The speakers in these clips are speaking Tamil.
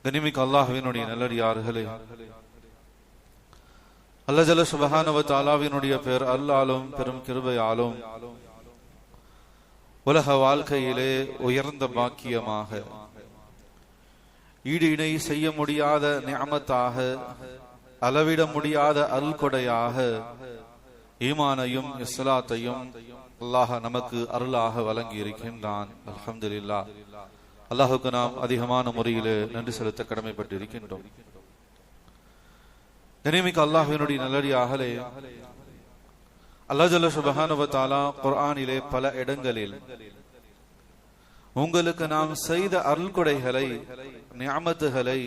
கனிமிக்க அல்லாஹ்வினுடைய நல்லடியார்களே, அல்லாஹ் ஜல்ல சுப்ஹானஹு வ தஆலாவினுடைய பேர் அல்லாலும் பெரும் கிருபையாலும் உலக வாழ்க்கையிலே உயர்ந்த பாக்கியமாக, ஈடு இணை செய்ய முடியாத நிஅமத்தாக, அளவிட முடியாத அருள்கொடையாக ஈமானையும் இஸ்லாத்தையும் அல்லாஹ் நமக்கு அருளாக வழங்கி இருக்கின்றான். அல்ஹம்துலில்லாஹ். அல்லாஹுக்கு நாம் அதிகமான முறையிலே நன்றி செலுத்த கடமைப்பட்டு இருக்கின்றோம். கனிமிக்க அல்லாஹ்வினுடைய நல்லடியார்களே, அல்லாஹ் ஜல்ல சுப்ஹானஹு வ தஆலா குர்ஆனிலே பல இடங்களில் உங்களுக்கு நாம் செய்த அருள்கொடைகளை, நிஅமத்துகளை,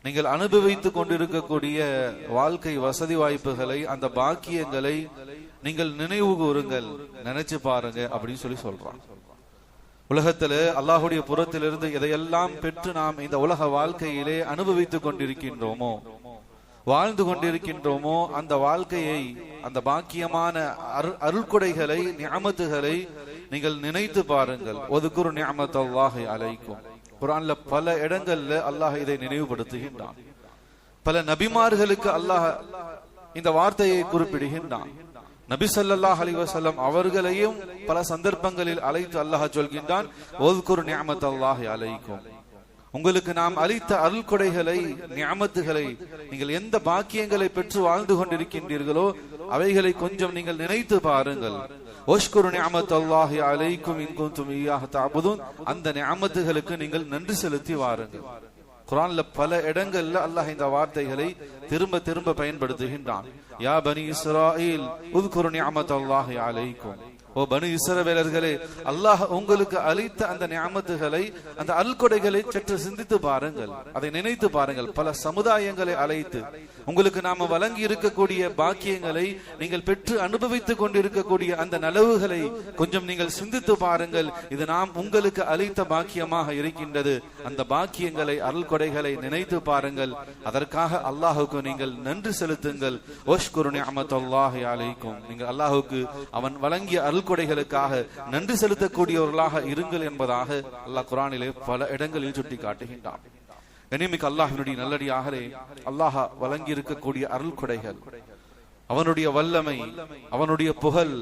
நீங்கள் அனுபவித்துக் கொண்டிருக்கக்கூடிய வாழ்க்கை வசதி வாய்ப்புகளை, அந்த பாக்கியங்களை நீங்கள் நினைவு கூறுங்கள், நினைச்சு பாருங்க அப்படின்னு சொல்றான். உலகத்துல அல்லாஹுடைய புறத்திலிருந்து எதையெல்லாம் பெற்று நாம் இந்த உலக வாழ்க்கையிலே அனுபவித்துக் கொண்டிருக்கின்றோமோ, வாழ்ந்து கொண்டிருக்கின்றோமோ, அந்த வாழ்க்கையை, அந்த பாக்கியமான அருள்கொடைகளை, நிஅமத்துகளை நீங்கள் நினைத்து பாருங்கள். ஒதுக்குரு நிஅமத்தல்லாஹி அலைக்கும். குர்ஆன்ல பல இடங்கள்ல அல்லாஹ் இதை நினைவுபடுத்துகின்றான். பல நபிமார்களுக்கு அல்லாஹ் இந்த வார்த்தையை குறிப்பிடுகின்றான். நபி ஸல்லல்லாஹு அலைஹி வஸல்லம் அவர்களையும் பல சந்தர்ப்பங்களில் அழைத்து அல்லாஹ் சொல்கின்றான், ஒதுக்குரு நிஅமத்தல்லாஹி அலைக்கும். உங்களுக்கு நாம் அளித்த அருள்கொடைகளை, நிஅமத்துகளை, நீங்கள் எந்த பாக்கியங்களை பெற்று வாழ்ந்து கொண்டிருக்கின்றீர்களோ அவைகளை கொஞ்சம் நீங்கள் நினைத்து பாருங்கள். ஒஷ்குரு நிஅமத்தல்லாஹி அலைக்கும் இன் குன்தும் இய்யாஹு தஅபுதூன். அந்த நிஅமத்துகளுக்கு நீங்கள் நன்றி செலுத்தி வாருங்கள். குர்ஆன்ல பல இடங்கள்ல அல்லாஹ் இந்த வார்த்தைகளை திரும்ப திரும்ப பயன்படுத்துகின்றான். யா பனி இஸ்ராயீல் உذ்குரு நிஅமத்தல்லாஹி அலைக்கும். ஓ பனி இஸ்ரவேலர்களே, அல்லாஹ் உங்களுக்கு அளித்த அந்த நிஅமத்துகளை, அந்த அருள்கொடைகளை சற்று சிந்தித்து பாருங்கள், அதை நினைத்து பாருங்கள். பல சமுதாயங்களை அழைத்து உங்களுக்கு நாம வழங்கி இருக்கக்கூடிய பாக்கியங்களை, நீங்கள் பெற்று அனுபவித்துக் கொண்டிருக்கக்கூடிய அந்த நலவுகளை கொஞ்சம் நீங்கள் சிந்தித்து பாருங்கள். இது நாம் உங்களுக்கு அளித்த பாக்கியமாக இருக்கின்றது. அந்த பாக்கியங்களை, அருள்கொடைகளை நினைத்து பாருங்கள். அதற்காக அல்லாஹுக்கு நீங்கள் நன்றி செலுத்துங்கள். ஒஷ்குரு நிஅமத்தல்லாஹி அலைக்கும். நீங்கள் அல்லாஹுக்கு அவன் வழங்கிய அருள்கொடைகளுக்காக நன்றி செலுத்தக்கூடியவர்களாக இருங்கள் என்பதாக அல்லாஹ் குர்ஆனிலே பல இடங்களில் சுட்டி காட்டுகின்றான். கனிமிக்க அல்லாஹ்வினுடைய நல்லடியார்களே, அல்லாஹ் வழங்கி இருக்கக்கூடிய அருள்கொடைகள், அவனுடைய வல்லமை, அவனுடைய புகழ்,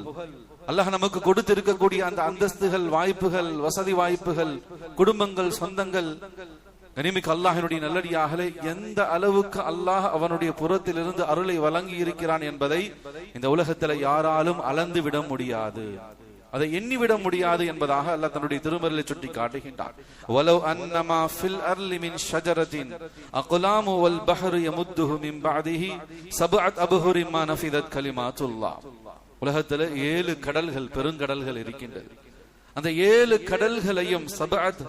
அல்லாஹ் நமக்கு கொடுத்திருக்கக்கூடிய அந்த அந்தஸ்துகள், வாய்ப்புகள், வசதி வாய்ப்புகள், குடும்பங்கள், சொந்தங்கள், கனிமிக்க அல்லாஹ்வினுடைய நல்லடியார்களே, எந்த அளவுக்கு அல்லாஹ் அவனுடைய புறத்திலிருந்து அருளை வழங்கி இருக்கிறான் என்பதை இந்த உலகத்துல யாராலும் அளந்து விட முடியாது, அதை எண்ணிவிட முடியாது என்பதாக அல்லாஹ் தன்னுடைய திருமறையை சுட்டி காட்டுகின்றான். வலவ் அன்னமா ஃபில் அர்லி மின் ஷஜரத்தின் அக்லாமு வல் பஹ்ரு யமுத்துஹு மின் பஅதிஹி சப்அத் அப்ஹுரின் மா நஃபிதத் கலிமாத்துல்லாஹ். உலகத்துல 7 கடல்கள், பெருங்கடல்கள் இருக்கின்றது. அந்த 7 கடல்களையும் சப்அத்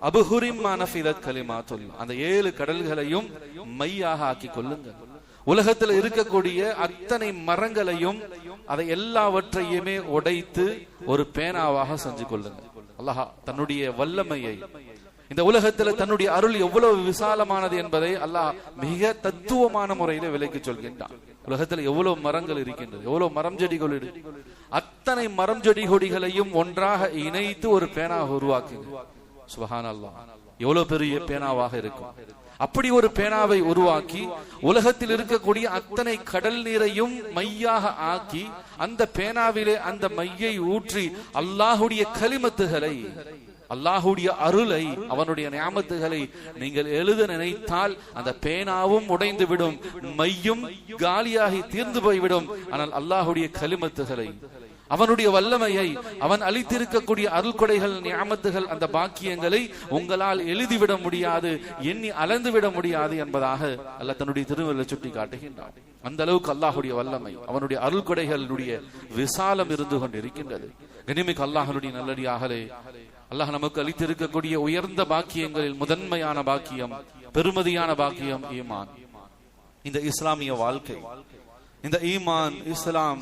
அப்ஹுரின் மா நஃபிதத் கலிமாத்துல்லாஹ், அந்த 7 கடல்களையும் மையாக ஆக்கி கொள்ளுங்கள். உலகத்தில் இருக்கக்கூடிய அத்தனை மரங்களையும், அதை எல்லாவற்றையுமே உடைத்து ஒரு பேனாவாக செஞ்சு கொள்ளுங்கள். அல்லாஹ் தன்னுடைய வல்லமையை, இந்த உலகத்துல தன்னுடைய அருள் எவ்வளவு விசாலமானது என்பதை அல்லாஹ் மிக தத்துவமான முறையில விலைக்கு சொல்கின்றான். உலகத்துல எவ்வளவு மரங்கள் இருக்கின்றது, எவ்வளவு மரம் செடிகள் இருக்கு, அத்தனை மரம் செடி கொடிகளையும் ஒன்றாக இணைத்து ஒரு பேனாக உருவாக்குங்க. சுப்ஹானல்லாஹ், எவ்வளவு பெரிய பேனாவாக இருக்கும். அப்படி ஒரு பேனாவை உருவாக்கி உலகத்தில் இருக்கக்கூடிய அத்தனை கடல் நீரையும் மையாக ஆக்கி அந்த பேனாவிலே அந்த மையை ஊற்றி அல்லாஹுடைய கலிமத்துகளை, அல்லாஹுடைய அருளை, அவனுடைய நியாமத்துகளை நீங்கள் எழுத நினைத்தால் அந்த பேனாவும் உடைந்து விடும், மையும் காலியாகி தீர்ந்து போய்விடும். ஆனால் அல்லாஹுடைய கலிமத்துகளை, அவனுடைய வல்லமையை, அவன் அளித்திருக்கக்கூடிய அருள்கொடைகள், நியாமத்துகள், அந்த பாக்கியங்களை உங்களால் எழுதிவிட முடியாது, எண்ணி அளந்துவிட முடியாது என்பதாக அல்லாஹ் தன்னுடைய திருமறையை சுட்டி காட்டுகின்றான். அந்த அளவுக்கு அல்லாஹுடைய வல்லமை, அவனுடைய அருள்கொடைகளுடைய விசாலம் இருந்து கொண்டிருக்கின்றது. கனிமிக்க அல்லாஹ்வுடைய நல்லடியார்களே, அல்லாஹ் நமக்கு அளித்திருக்கக்கூடிய உயர்ந்த பாக்கியங்களில் முதன்மையான பாக்கியம், பெருமதியான பாக்கியம் ஈமான். இந்த இஸ்லாமிய வாழ்க்கை, இந்த ஈமான், இஸ்லாம்,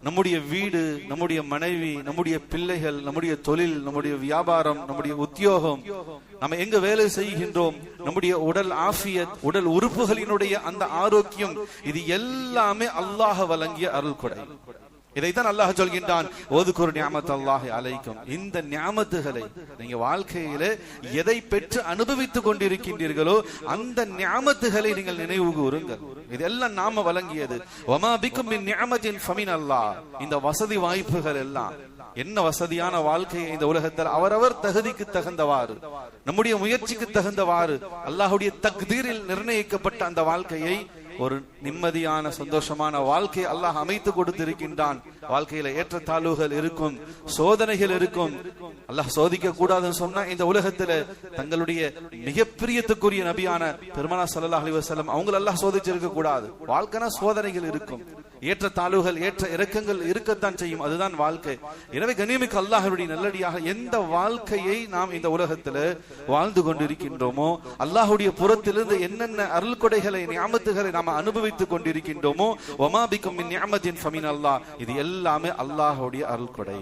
நம்முடைய வீடு, நம்முடைய மனைவி, நம்முடைய பிள்ளைகள், நம்முடைய தொழில், நம்முடைய வியாபாரம், நம்முடைய உத்தியோகம், நம்ம எங்க வேலை செய்கின்றோம், நம்முடைய உடல் ஆஃபியத், உடல் உறுப்புகளினுடைய அந்த ஆரோக்கியம், இது எல்லாமே அல்லாஹ் வழங்கிய அருள்கொடை. இதைத்தான் அல்லாஹ் சொல்கின்றான், ஒதுகுர் நிஅமத்தல்லாஹி அலைக்கும். இந்த நிஅமத்துகளை நீங்க வாழ்க்கையிலே எதை பெற்று அனுபவித்துக் கொண்டிருக்கின்றீர்களோ அந்த நிஅமத்துகளை நீங்கள் நினைவு கூறுங்கள். இதெல்லாம் நாம வழங்கியது. வமா பிக்கும் மின் நிஅமத்தின் ஃபமினல்லாஹ். இந்த வசதி வாய்ப்புகள் எல்லாம் என்ன வசதியான வாழ்க்கையை இந்த உலகத்தில் அவரவர் தகுதிக்கு தகுந்தவாறு, நம்முடைய முயற்சிக்கு தகுந்தவாறு அல்லாஹ்வுடைய தக்தீரில் நிர்ணயிக்கப்பட்ட அந்த வாழ்க்கையை ஒரு நிம்மதியான சந்தோஷமான வாழ்க்கை அல்லாஹ் அமைத்து கொடுத்திருக்கின்றான். வாழ்க்கையில ஏற்றத்தாழ்வுகள் இருக்கும், சோதனைகள் இருக்கும். அல்லாஹ் சோதிக்க கூடாதுன்னு சொன்னா இந்த உலகத்துல தங்களுடைய மிகப்பிரியத்துக்குரிய நபியான பெருமானா ஸல்லல்லாஹு அலைஹி வஸல்லம் அவங்களை அல்லாஹ் சோதிச்சிருக்க கூடாது. வாழ்க்கைனா சோதனைகள் இருக்கும், ஏற்றத்தாழ்வுகள் ஏற்ற இறக்கங்கள் இருக்கத்தான் செய்யும். அதுதான் வாழ்க்கை. எனவே கண்ணியமிக்க அல்லாஹ்வுடைய நல்லடியாக எந்த வாழ்க்கையை நாம் இந்த உலகத்துல வாழ்ந்து கொண்டிருக்கின்றோமோ, அல்லாஹ்வுடைய புறத்திலிருந்து என்னென்ன அருள் கொடைகளை நிஅமத்துகளை நாம் அனுபவித்துக் கொண்டிருக்கின்றோமோ, வமா பிக்கும் மின் நிஅமத்தின் ஃபமினல்லாஹ், இது எல்லாமே அல்லாஹ்வுடைய அருள் கொடை.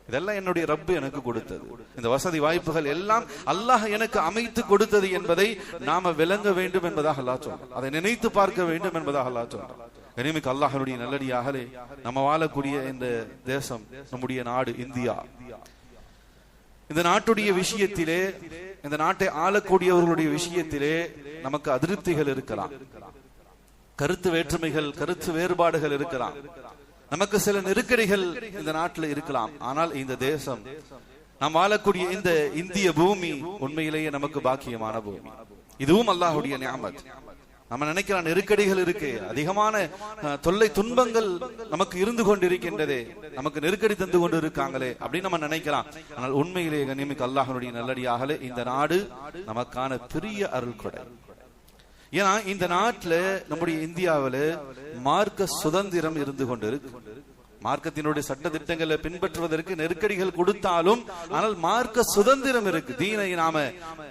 இதெல்லாம் என்னுடைய ரப்பு எனக்கு கொடுத்தது. இந்த வசதி வாய்ப்புகள் எல்லாம் அல்லாஹ் எனக்கு அமைத்து கொடுத்தது என்பதை நாம விளங்க வேண்டும் என்பதாக அல்லாஹ் சொல்றான். அதை நினைத்து பார்க்க வேண்டும் என்பதாக அல்லாஹ் சொல்றான். கனிமிக்கு அல்லாஹ்வுடைய நல்லடியாகலே நம்ம வாழக்கூடிய இந்த தேசம், நம்முடைய நாடு இந்தியா, இந்த நாட்டுடைய விஷயத்திலே, இந்த நாட்டை ஆளக்கூடியவர்களுடைய விஷயத்திலே நமக்கு அதிருப்திகள் இருக்கலாம், கருத்து வேற்றுமைகள், கருத்து வேறுபாடுகள் இருக்கலாம், நமக்கு சில நெருக்கடிகள் இந்த நாட்டில் இருக்கலாம். ஆனால் இந்த தேசம், நாம் வாழக்கூடிய இந்த இந்திய பூமி உண்மையிலேயே நமக்கு பாக்கியமான பூமி. இதுவும் அல்லாஹ்வுடைய நிஅமத். நம்ம நினைக்கலாம் நெருக்கடிகள் இருக்கு, அதிகமான தொல்லை துன்பங்கள் நமக்கு இருந்து கொண்டிருக்கின்றதே, நமக்கு நெருக்கடி தந்து கொண்டு இருக்காங்களே அப்படின்னு நம்ம நினைக்கலாம். ஆனால் உண்மையிலேயே கண்ணியமிக்க அல்லாஹ்வுடைய நல்லடியாகலே இந்த நாடு நமக்கான பெரிய அருள் கொடை. ஏன்னா இந்த நாட்டில், நம்முடைய இந்தியாவில் மார்க்க சுதந்திரம் இருந்து கொண்டிருக்கு. மார்க்கத்தினுடைய சட்ட திட்டங்களை பின்பற்றுவதற்கு நெருக்கடிகள் கொடுத்தாலும் ஆனால் மார்க்க சுதந்திரம் இருக்கு. தீனை நாம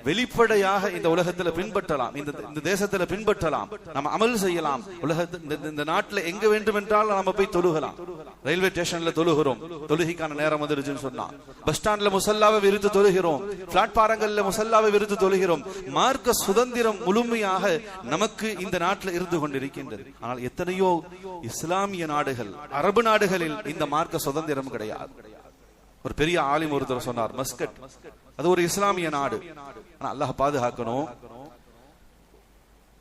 வெளிப்படையாக இந்த உலகத்துல பின்பற்றலாம், இந்த தேசத்துல பின்பற்றலாம், நம்ம அமல் செய்யலாம். இந்த நாட்டுல எங்க வேண்டும் என்றால் நாம போய் தொழுகலாம். ரயில்வே ஸ்டேஷன்ல தொழுகிறோம், தொழுகைக்கான நேரம் வந்துருச்சுன்னு சொன்னா. பஸ் ஸ்டாண்ட்ல முசல்லாவை விரித்து தொழுகிறோம், பிளாட்பாரங்கள்ல முசல்லாவை விரித்து தொழுகிறோம். மார்க்க சுதந்திரம் முழுமையாக நமக்கு இந்த நாட்டில் இருந்து கொண்டிருக்கின்றது. ஆனால் எத்தனையோ இஸ்லாமிய நாடுகள், அரபு நாடுகள் இந்த மார்க்க சுதந்திரம் கிடையாது. ஒரு பெரிய ஆலிம் ஒருத்தர் சொன்னார், மஸ்கட் அது ஒரு இஸ்லாமிய நாடு, ஆனா அல்லாஹ் பாதுகாக்கணும்,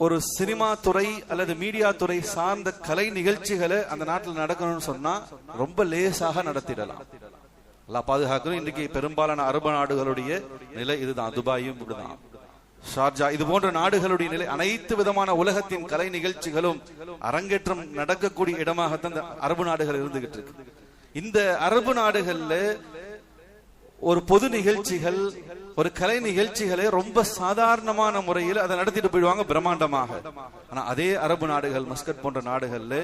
ஒரு சினிமா துறை அல்லது மீடியா துறை சார்ந்த கலை நிகழ்ச்சிகளை அந்த நாட்டில் நடக்கணும்னு சொன்னா ரொம்ப லேசாக நடத்திடலாம். அல்லாஹ் பாதுகாக்கணும். இன்றைக்கு பெரும்பாலான அரபு நாடுகளுடைய நிலை இதுதான். துபாயும் இப்படிதான், ஷார்ஜா இது போன்ற நாடுகளுடைய நிலை. அனைத்து விதமான உலகத்தின் கலை நிகழ்ச்சிகளும் அரங்கேற்றம் நடக்கக்கூடிய இடமாகத்தான் இந்த அரபு நாடுகள் இருந்துகிட்டு இருக்கு. இந்த அரபு நாடுகள்ல ஒரு பொது நிகழ்ச்சிகள், ஒரு கலை நிகழ்ச்சிகளை ரொம்ப சாதாரணமான முறையில் அதை நடத்திட்டு போயிடுவாங்க பிரம்மாண்டமாக. ஆனா அதே அரபு நாடுகள், மஸ்கட் போன்ற நாடுகள்ல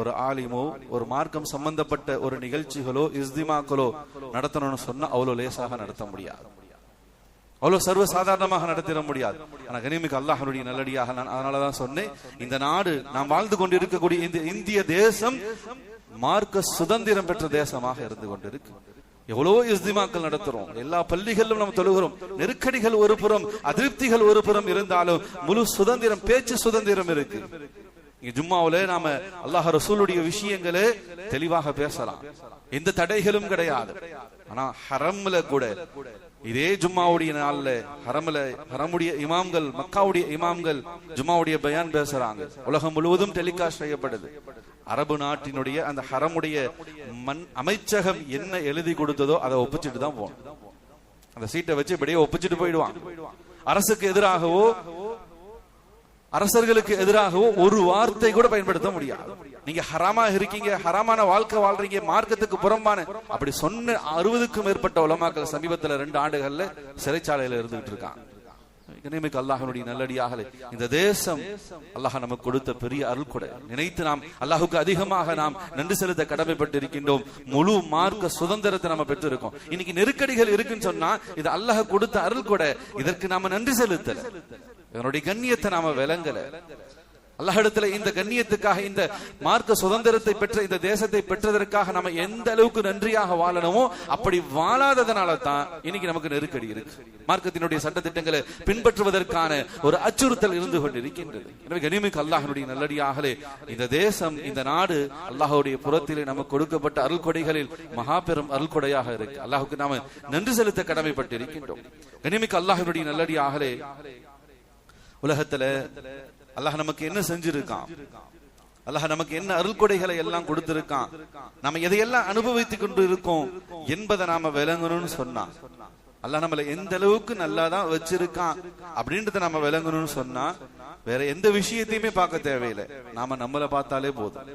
ஒரு ஆலிமோ, ஒரு மார்க்கம் சம்பந்தப்பட்ட ஒரு நிகழ்ச்சிகளோ இஸ்திமாக்களோ நடத்தணும்னு சொன்னா அவ்வளவு லேசாக நடத்த முடியாது, அவ்வளவு சர்வ சாதாரணமாக நடத்திட முடியாது. ஆனா கனிமிக்கு அல்லாஹ்வுடைய நல்லடியாக நான் அதனாலதான் சொன்னேன், இந்த நாடு, நாம் வாழ்ந்து கொண்டு இருக்கக்கூடிய இந்த இந்திய தேசம் மார்க்க சுதந்திரம் பெற்ற தேசமாக இருந்து கொண்டிருக்கு. எவ்வளவோ இஸ்திமாக்கள் நடத்துறோம், எல்லா பள்ளிகளிலும் நம்ம தொழுகிறோம். நெருக்கடிகள் ஒரு புறம், அதிருப்திகள் ஒரு புறம் இருந்தாலும் முழு சுதந்திரம், பேச்சு சுதந்திரம் இருக்கு. ஜும்மாவுல நாம அல்லாஹ் ரசூலுடைய விஷயங்களே தெளிவாக பேசலாம், எந்த தடைகளும் கிடையாது. ஆனா ஹரம்ல கூட இதே ஜும்மாவுடைய நாள்ல ஹரமுடைய இமாம்கள், மக்காவுடைய இமாம்கள் ஜும்மாவுடைய பயான் பேசுறாங்க. உலகம் முழுவதும் டெலிகாஸ்ட் செய்யப்படுது. அரபு நாட்டினுடைய அந்த ஹரமுடைய அமைச்சகம் என்ன எழுதி கொடுத்ததோ அதை ஒப்பிச்சுட்டு தான் போகணும். அந்த சீட்டை வச்சு இப்படியே ஒப்பிச்சுட்டு போயிடுவான். அரசுக்கு எதிராகவோ அரசர்களுக்கு எதிராகவோ ஒரு வார்த்தை கூட பயன்படுத்த முடியாது. நீங்க ஹராமா இருக்கீங்க, ஹராமான வாழ்க்கை வாழ்றீங்க, மார்க்கத்துக்கு புறம்பான அப்படி சொன்ன 60க்கும் மேற்பட்ட உலமாக்கள் சமீபத்துல 2 ஆண்டுகள்ல சிறைச்சாலையில இருந்துகிட்டு இருக்காங்க. அல்லாஹ்வுடைய நல்லடியாகலே இந்த தேசம் அல்லாஹ் நமக்கு கொடுத்த பெரிய அருள் கொடை. நினைத்து நாம் அல்லாஹுக்கு அதிகமாக நாம் நன்றி செலுத்த கடமைப்பட்டு இருக்கின்றோம். முழு மார்க்க சுதந்திரத்தை நாம பெற்று இருக்கோம். இன்னைக்கு நெருக்கடிகள் இருக்குன்னு சொன்னா இது அல்லாஹ் கொடுத்த அருள் கொடை. இதற்கு நாம நன்றி செலுத்தல, இதனுடைய கண்ணியத்தை நாம விளங்கல. அல்லாஹ்விடத்துல இந்த கண்ணியத்துக்காக, இந்த மார்க்க சுதந்திரத்தை பெற்ற இந்த தேசத்தை பெற்றதற்காக நம்ம எந்த அளவுக்கு நன்றியாக வாழணுமோ அப்படி வாழாததனால தான் இன்னைக்கு நமக்கு நெருக்கடி இருக்கு. மார்க்கத்தினுடைய சட்டத்திட்டங்களை பின்பற்றுவதற்கான ஒரு அச்சுறுத்தல் இருந்து கொண்டிருக்கின்றது. எனவே கனிமிக்கு அல்லாஹ்வுடைய நல்லடியாகலே இந்த தேசம், இந்த நாடு அல்லாஹ்வுடைய புறத்திலே நமக்கு கொடுக்கப்பட்ட அருள் கொடைகளில் மகா பெரும் அருள் கொடையாக இருக்கு. அல்லாஹ்வுக்கு நாம நன்றி செலுத்த கடமைப்பட்டு இருக்கின்றோம். கனிமிக்கு அல்லாஹ்வுடைய நல்லடியாகலே உலகத்துல அல்லாஹ் நமக்கு என்ன செஞ்சிருக்கான், அல்லாஹ் நமக்கு என்ன அருள் கொடைகளை எல்லாம் கொடுத்திருக்கான், நம்ம எதையெல்லாம் அனுபவித்துக் கொண்டு இருக்கோம் என்பதை நாம விளங்கணும்னு சொன்னா, அல்லாஹ் நம்மள எந்த அளவுக்கு நல்லாதான் வச்சிருக்கான் அப்படின்றத நம்ம விளங்கணும்னு சொன்னா வேற எந்த விஷயத்தையுமே பார்க்க தேவையில்லை. நாம நம்மளை பார்த்தாலே போதும்.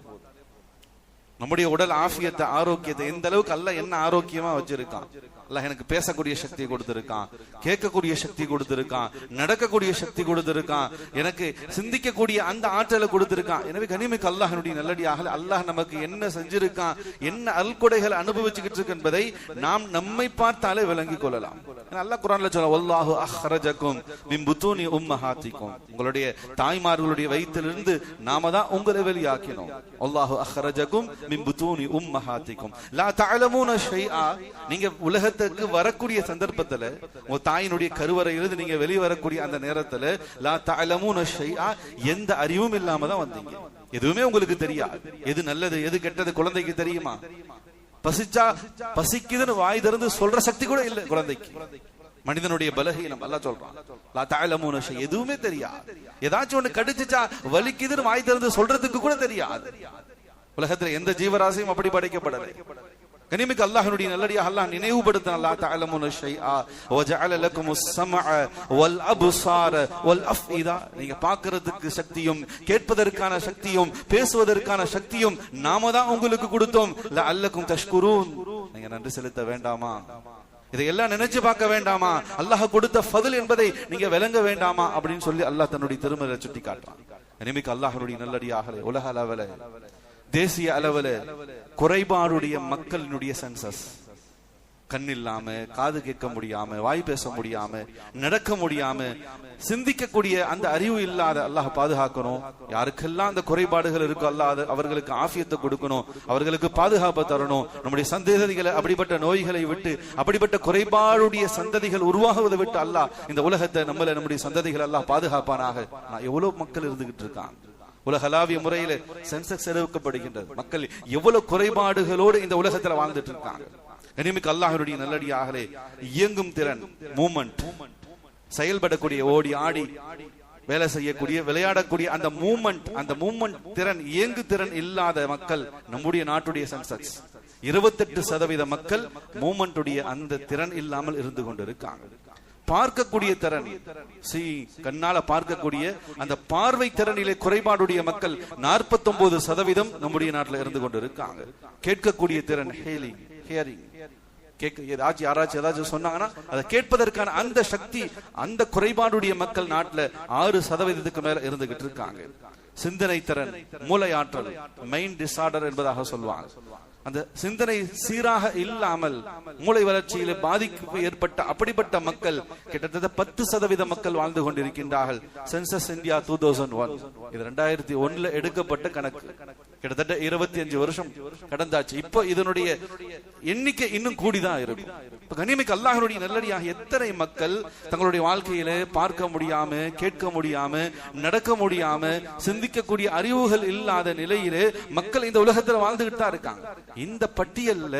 நம்முடைய உடல் ஆஃபியத்தை, ஆரோக்கியத்தை எந்த அளவுக்கு அல்லாஹ் என்ன ஆரோக்கியமா வச்சிருக்கான். அல்லாஹ் எனக்கு பேசக்கூடிய சக்தி கொடுத்திருக்கான், கேட்கக்கூடிய சக்தி கொடுத்திருக்கான், நடக்கக்கூடிய சக்தி கொடுத்திருக்கான், எனக்கு சிந்திக்கக்கூடிய அந்த ஆற்றலை கொடுத்திருக்கான். எனவே கனிமிக்கு அல்லாஹ்வுடைய நல்லடியாக அல்லாஹ் நமக்கு என்ன செஞ்சிருக்கான், என்ன அல்கொடைகள் அனுபவிச்சுக்கிட்டு இருக்கு என்பதை நாம் நம்மை பார்த்தாலே விளங்கிக் கொள்ளலாம். அல்லாஹ் குர்ஆன்ல சொல்ல, வல்லாஹு அஹ்ரஜக்கும் மின் புத்தூனி உம்மஹாத்திக்கும், உங்களுடைய தாய்மார்களுடைய வயிற்றிலிருந்து நாம தான் உங்களை வெளியாக்கினோம். வல்லாஹு அஹ்ரஜக்கும் மின் புத்தூனி உம்மஹாத்திக்கும் லா தஅலமூன ஷைஆ, நீங்க உலகத்துக்கு வரக்கூடிய சந்தர்ப்பத்துல, உங்க தாயினுடைய கருவறையிலிருந்து நீங்க வெளியே வரக்கூடிய அந்த நேரத்துல லா தஅலமூன ஷைஆ, எந்த அறிவும் இல்லாம தான் வந்தீங்க. எதுவுமே உங்களுக்கு தெரியாது. எது நல்லது எது கெட்டது குழந்தைக்கு தெரியுமா? பசிச்சா பசிக்குதுன்னு வாய் திறந்து சொல்ற சக்தி கூட இல்ல குழந்தைக்கு. மனிதனுடைய பலகீனம் அல்லாஹ் சொல்றான். லா தஅலமூன ஷை, எதுவுமே தெரியாது. ஏதாச்சும் ஒண்ணு கடிச்சுச்சா வலிக்குதுன்னு வாய் திறந்து சொல்றதுக்கு கூட தெரியாது. உலகத்துல எந்த ஜீவராசியும் அப்படி படைக்கப்படலை. கனிமிக்கு அல்லாஹ்வுடைய நல்லடியாக அல்லாஹ் நினைவுபடுத்தினான், லா தஅலமூன ஷைஆ வஜஅல லக்குமுஸ் ஸமஅ வல் அப்ஸார வல் அஃஇதா, நீங்க பார்க்கிறதுக்கு சக்தியும், கேட்பதற்கான சக்தியும், பேசுவதற்கான சக்தியும் நாம தான் உங்களுக்கு கொடுத்தோம். லஅல்லக்கும் தஷ்குரூன், நீங்க நன்றி செலுத்த வேண்டாமா? இதையெல்லாம் நினைச்சு பார்க்க வேண்டாமா? அல்லாஹ் கொடுத்த ஃபضل என்பதை நீங்க விளங்க வேண்டாமா அப்படின்னு சொல்லி அல்லாஹ் தன்னுடைய திருமறை சுட்டி காட்டுறான். கனிமிக்கு அல்லாஹ்வுடைய நல்லடியாகலே உலக அளவுல, தேசிய அளவுல குறைபாடுடைய மக்களினுடைய சென்சஸ், கண் இல்லாம, காது கேட்க முடியாம, வாய் பேச முடியாம, நடக்க முடியாம, சிந்திக்கக்கூடிய அந்த அறிவு இல்லாத அல்லாஹ் பாதுகாக்கணும். யாருக்கெல்லாம் அந்த குறைபாடுகள் இருக்கோ அல்லாஹ் அவர்களுக்கு ஆஃபியத்தை கொடுக்கணும், அவர்களுக்கு பாதுகாப்பை தரணும். நம்முடைய சந்ததிகளை அப்படிப்பட்ட நோய்களை விட்டு, அப்படிப்பட்ட குறைபாடுடைய சந்ததிகள் உருவாகுவதை விட்டு அல்லாஹ் இந்த உலகத்தை நம்முடைய சந்ததிகள் அல்லாஹ் பாதுகாப்பானாக. எவ்வளவு மக்கள் இருந்துகிட்டு இருக்காங்க. உலகளாவிய முறையில சென்சஸ் எடுக்கப்படுகின்றது. மக்கள் எவ்வளவு குறைபாடுகளோடு இந்த உலகத்துல வாழ்ந்துட்டு இருக்காங்க. கனிமிக்கு அல்லாஹ்வுடைய நல்லடியாகலே இயங்கும் திறன், மூமெண்ட், செயல்படக்கூடிய, ஓடி ஆடி வேலை செய்யக்கூடிய, விளையாடக்கூடிய அந்த மூமெண்ட் திறன், இயங்கு திறன் இல்லாத மக்கள் நம்முடைய நாட்டுடைய சென்சஸ் 28% மக்கள் மூமெண்ட்டுடைய அந்த திறன் இல்லாமல் இருந்து கொண்டிருக்காங்க. பார்க்கக்கூடிய திறன், கண்ணால பார்க்கக்கூடிய அந்த பார்வை திறனிலே குறைபாடுடைய மக்கள் 49% நம்முடைய நாட்டில் இருந்து கொண்டு இருக்காங்க. கேட்கக்கூடிய திறன், ஹியரிங், யாராச்சும் ஏதாச்சும் சொன்னாங்கன்னா அதை கேட்பதற்கான அந்த சக்தி, அந்த குறைபாடுடைய மக்கள் நாட்டில் 6% மேல இருந்துகிட்டு இருக்காங்க. சிந்தனை திறன், மூளை ஆற்றல், மைண்ட் டிசார்டர் என்பதாக சொல்லுவாங்க. அந்த சிந்தனை சீராக இல்லாமல் மூளை வளர்ச்சியில பாதிப்பு ஏற்பட்ட அப்படிப்பட்ட மக்கள் கிட்டத்தட்ட 10% மக்கள் வாழ்ந்து கொண்டிருக்கின்றார்கள். சென்சஸ் இந்தியா 2001, இது 2001 எடுக்கப்பட்ட கணக்கு. கிட்டத்தட்ட 25 வருஷம் கடந்தாச்சு. இப்போ இதனுடைய எண்ணிக்கை இன்னும் கூடிதான் இருக்கும். கனிமிக்கு அல்லாஹ்வுடைய நல்லடியாக எத்தனை மக்கள் தங்களுடைய வாழ்க்கையில பார்க்க முடியாம, கேட்க முடியாம, நடக்க முடியாம, சிந்திக்கக்கூடிய அறிவுகள் இல்லாத நிலையிலே மக்கள் இந்த உலகத்துல வாழ்ந்துகிட்டு தான் இருக்காங்க. இந்த பட்டியல்ல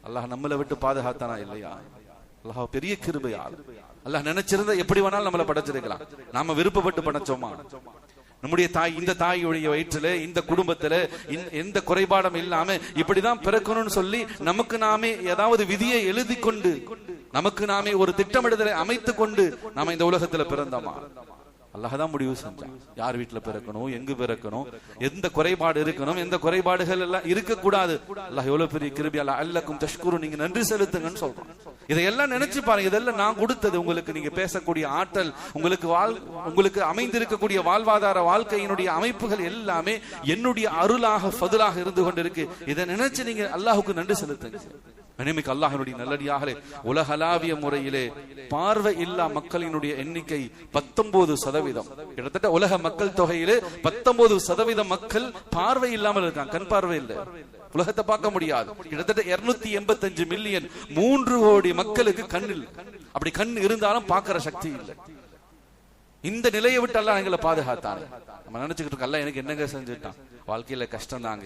அல்லாஹ் நம்மளை விட்டு பாதுகாத்தானா இல்லையா? அல்லாஹ் பெரிய கிருபையால் அல்லாஹ் நினைச்சிருந்தா எப்படி வேணாலும் நம்மளை படைச்சிருக்கலாம். நாம விருப்பப்பட்டு படைச்சோமா? நம்முடைய தாய், இந்த தாயுடைய வயிற்றுல, இந்த குடும்பத்துல எந்த குறைபாடும் இல்லாம இப்படிதான் பிறக்கணும்னு சொல்லி நமக்கு நாமே ஏதாவது விதியை எழுதி கொண்டு, நமக்கு நாமே ஒரு திட்டமிடுதலை அமைத்து கொண்டு நாம இந்த உலகத்துல பிறந்தோமா? அல்லாஹ் தான் முடிவு செஞ்சான் யார் வீட்டுல பிறக்கணும், எங்கு பிறக்கணும், எந்த குறைபாடு இருக்கணும், எந்த குறைபாடுகள் எல்லாம் இருக்கக்கூடாது. அல்லாஹ் எவ்வளவு பெரிய கிருபை. லஅல்லக்கும் தஷ்குரூன், நீங்க நன்றி செலுத்துங்கன்னு சொல்றோம். இதையெல்லாம் நினைச்சு பாருங்க. இதெல்லாம் நான் கொடுத்தது உங்களுக்கு. நீங்க பேசக்கூடிய ஆற்றல், உங்களுக்கு அமைந்திருக்கக்கூடிய வாழ்வாதார வாழ்க்கையினுடைய அமைப்புகள் எல்லாமே என்னுடைய அருளாக, ஃபதுலாக இருந்து கொண்டிருக்கு. இதை நினைச்சு நீங்க அல்லாஹுக்கு நன்றி செலுத்துங்க. கனிமிக்கு அல்லாஹ்வினுடைய நல்லடியார்களே, உலகளாவிய முறையிலே பார்வை இல்லா மக்களினுடைய எண்ணிக்கை 19%. கிட்டத்தட்ட உலக மக்கள் தொகையிலே 19% மக்கள் பார்வை இல்லாமல் இருக்காங்க. கண் பார்வை இல்லை, உலகத்தை பார்க்க முடியாது. கிட்டத்தட்ட 285 மில்லியன் 3 கோடி மக்களுக்கு கண் இல்லை. அப்படி கண் இருந்தாலும் பார்க்கிற சக்தி இல்லை. இந்த நிலையை விட்டு அல்லாஹ் எங்களை பாதுகாத்தாங்க. நம்ம நினைச்சுக்கிட்டு இருக்க அல்லாஹ் எனக்கு என்னங்க செஞ்சுட்டான், வாழ்க்கையில கஷ்டம் தாங்க,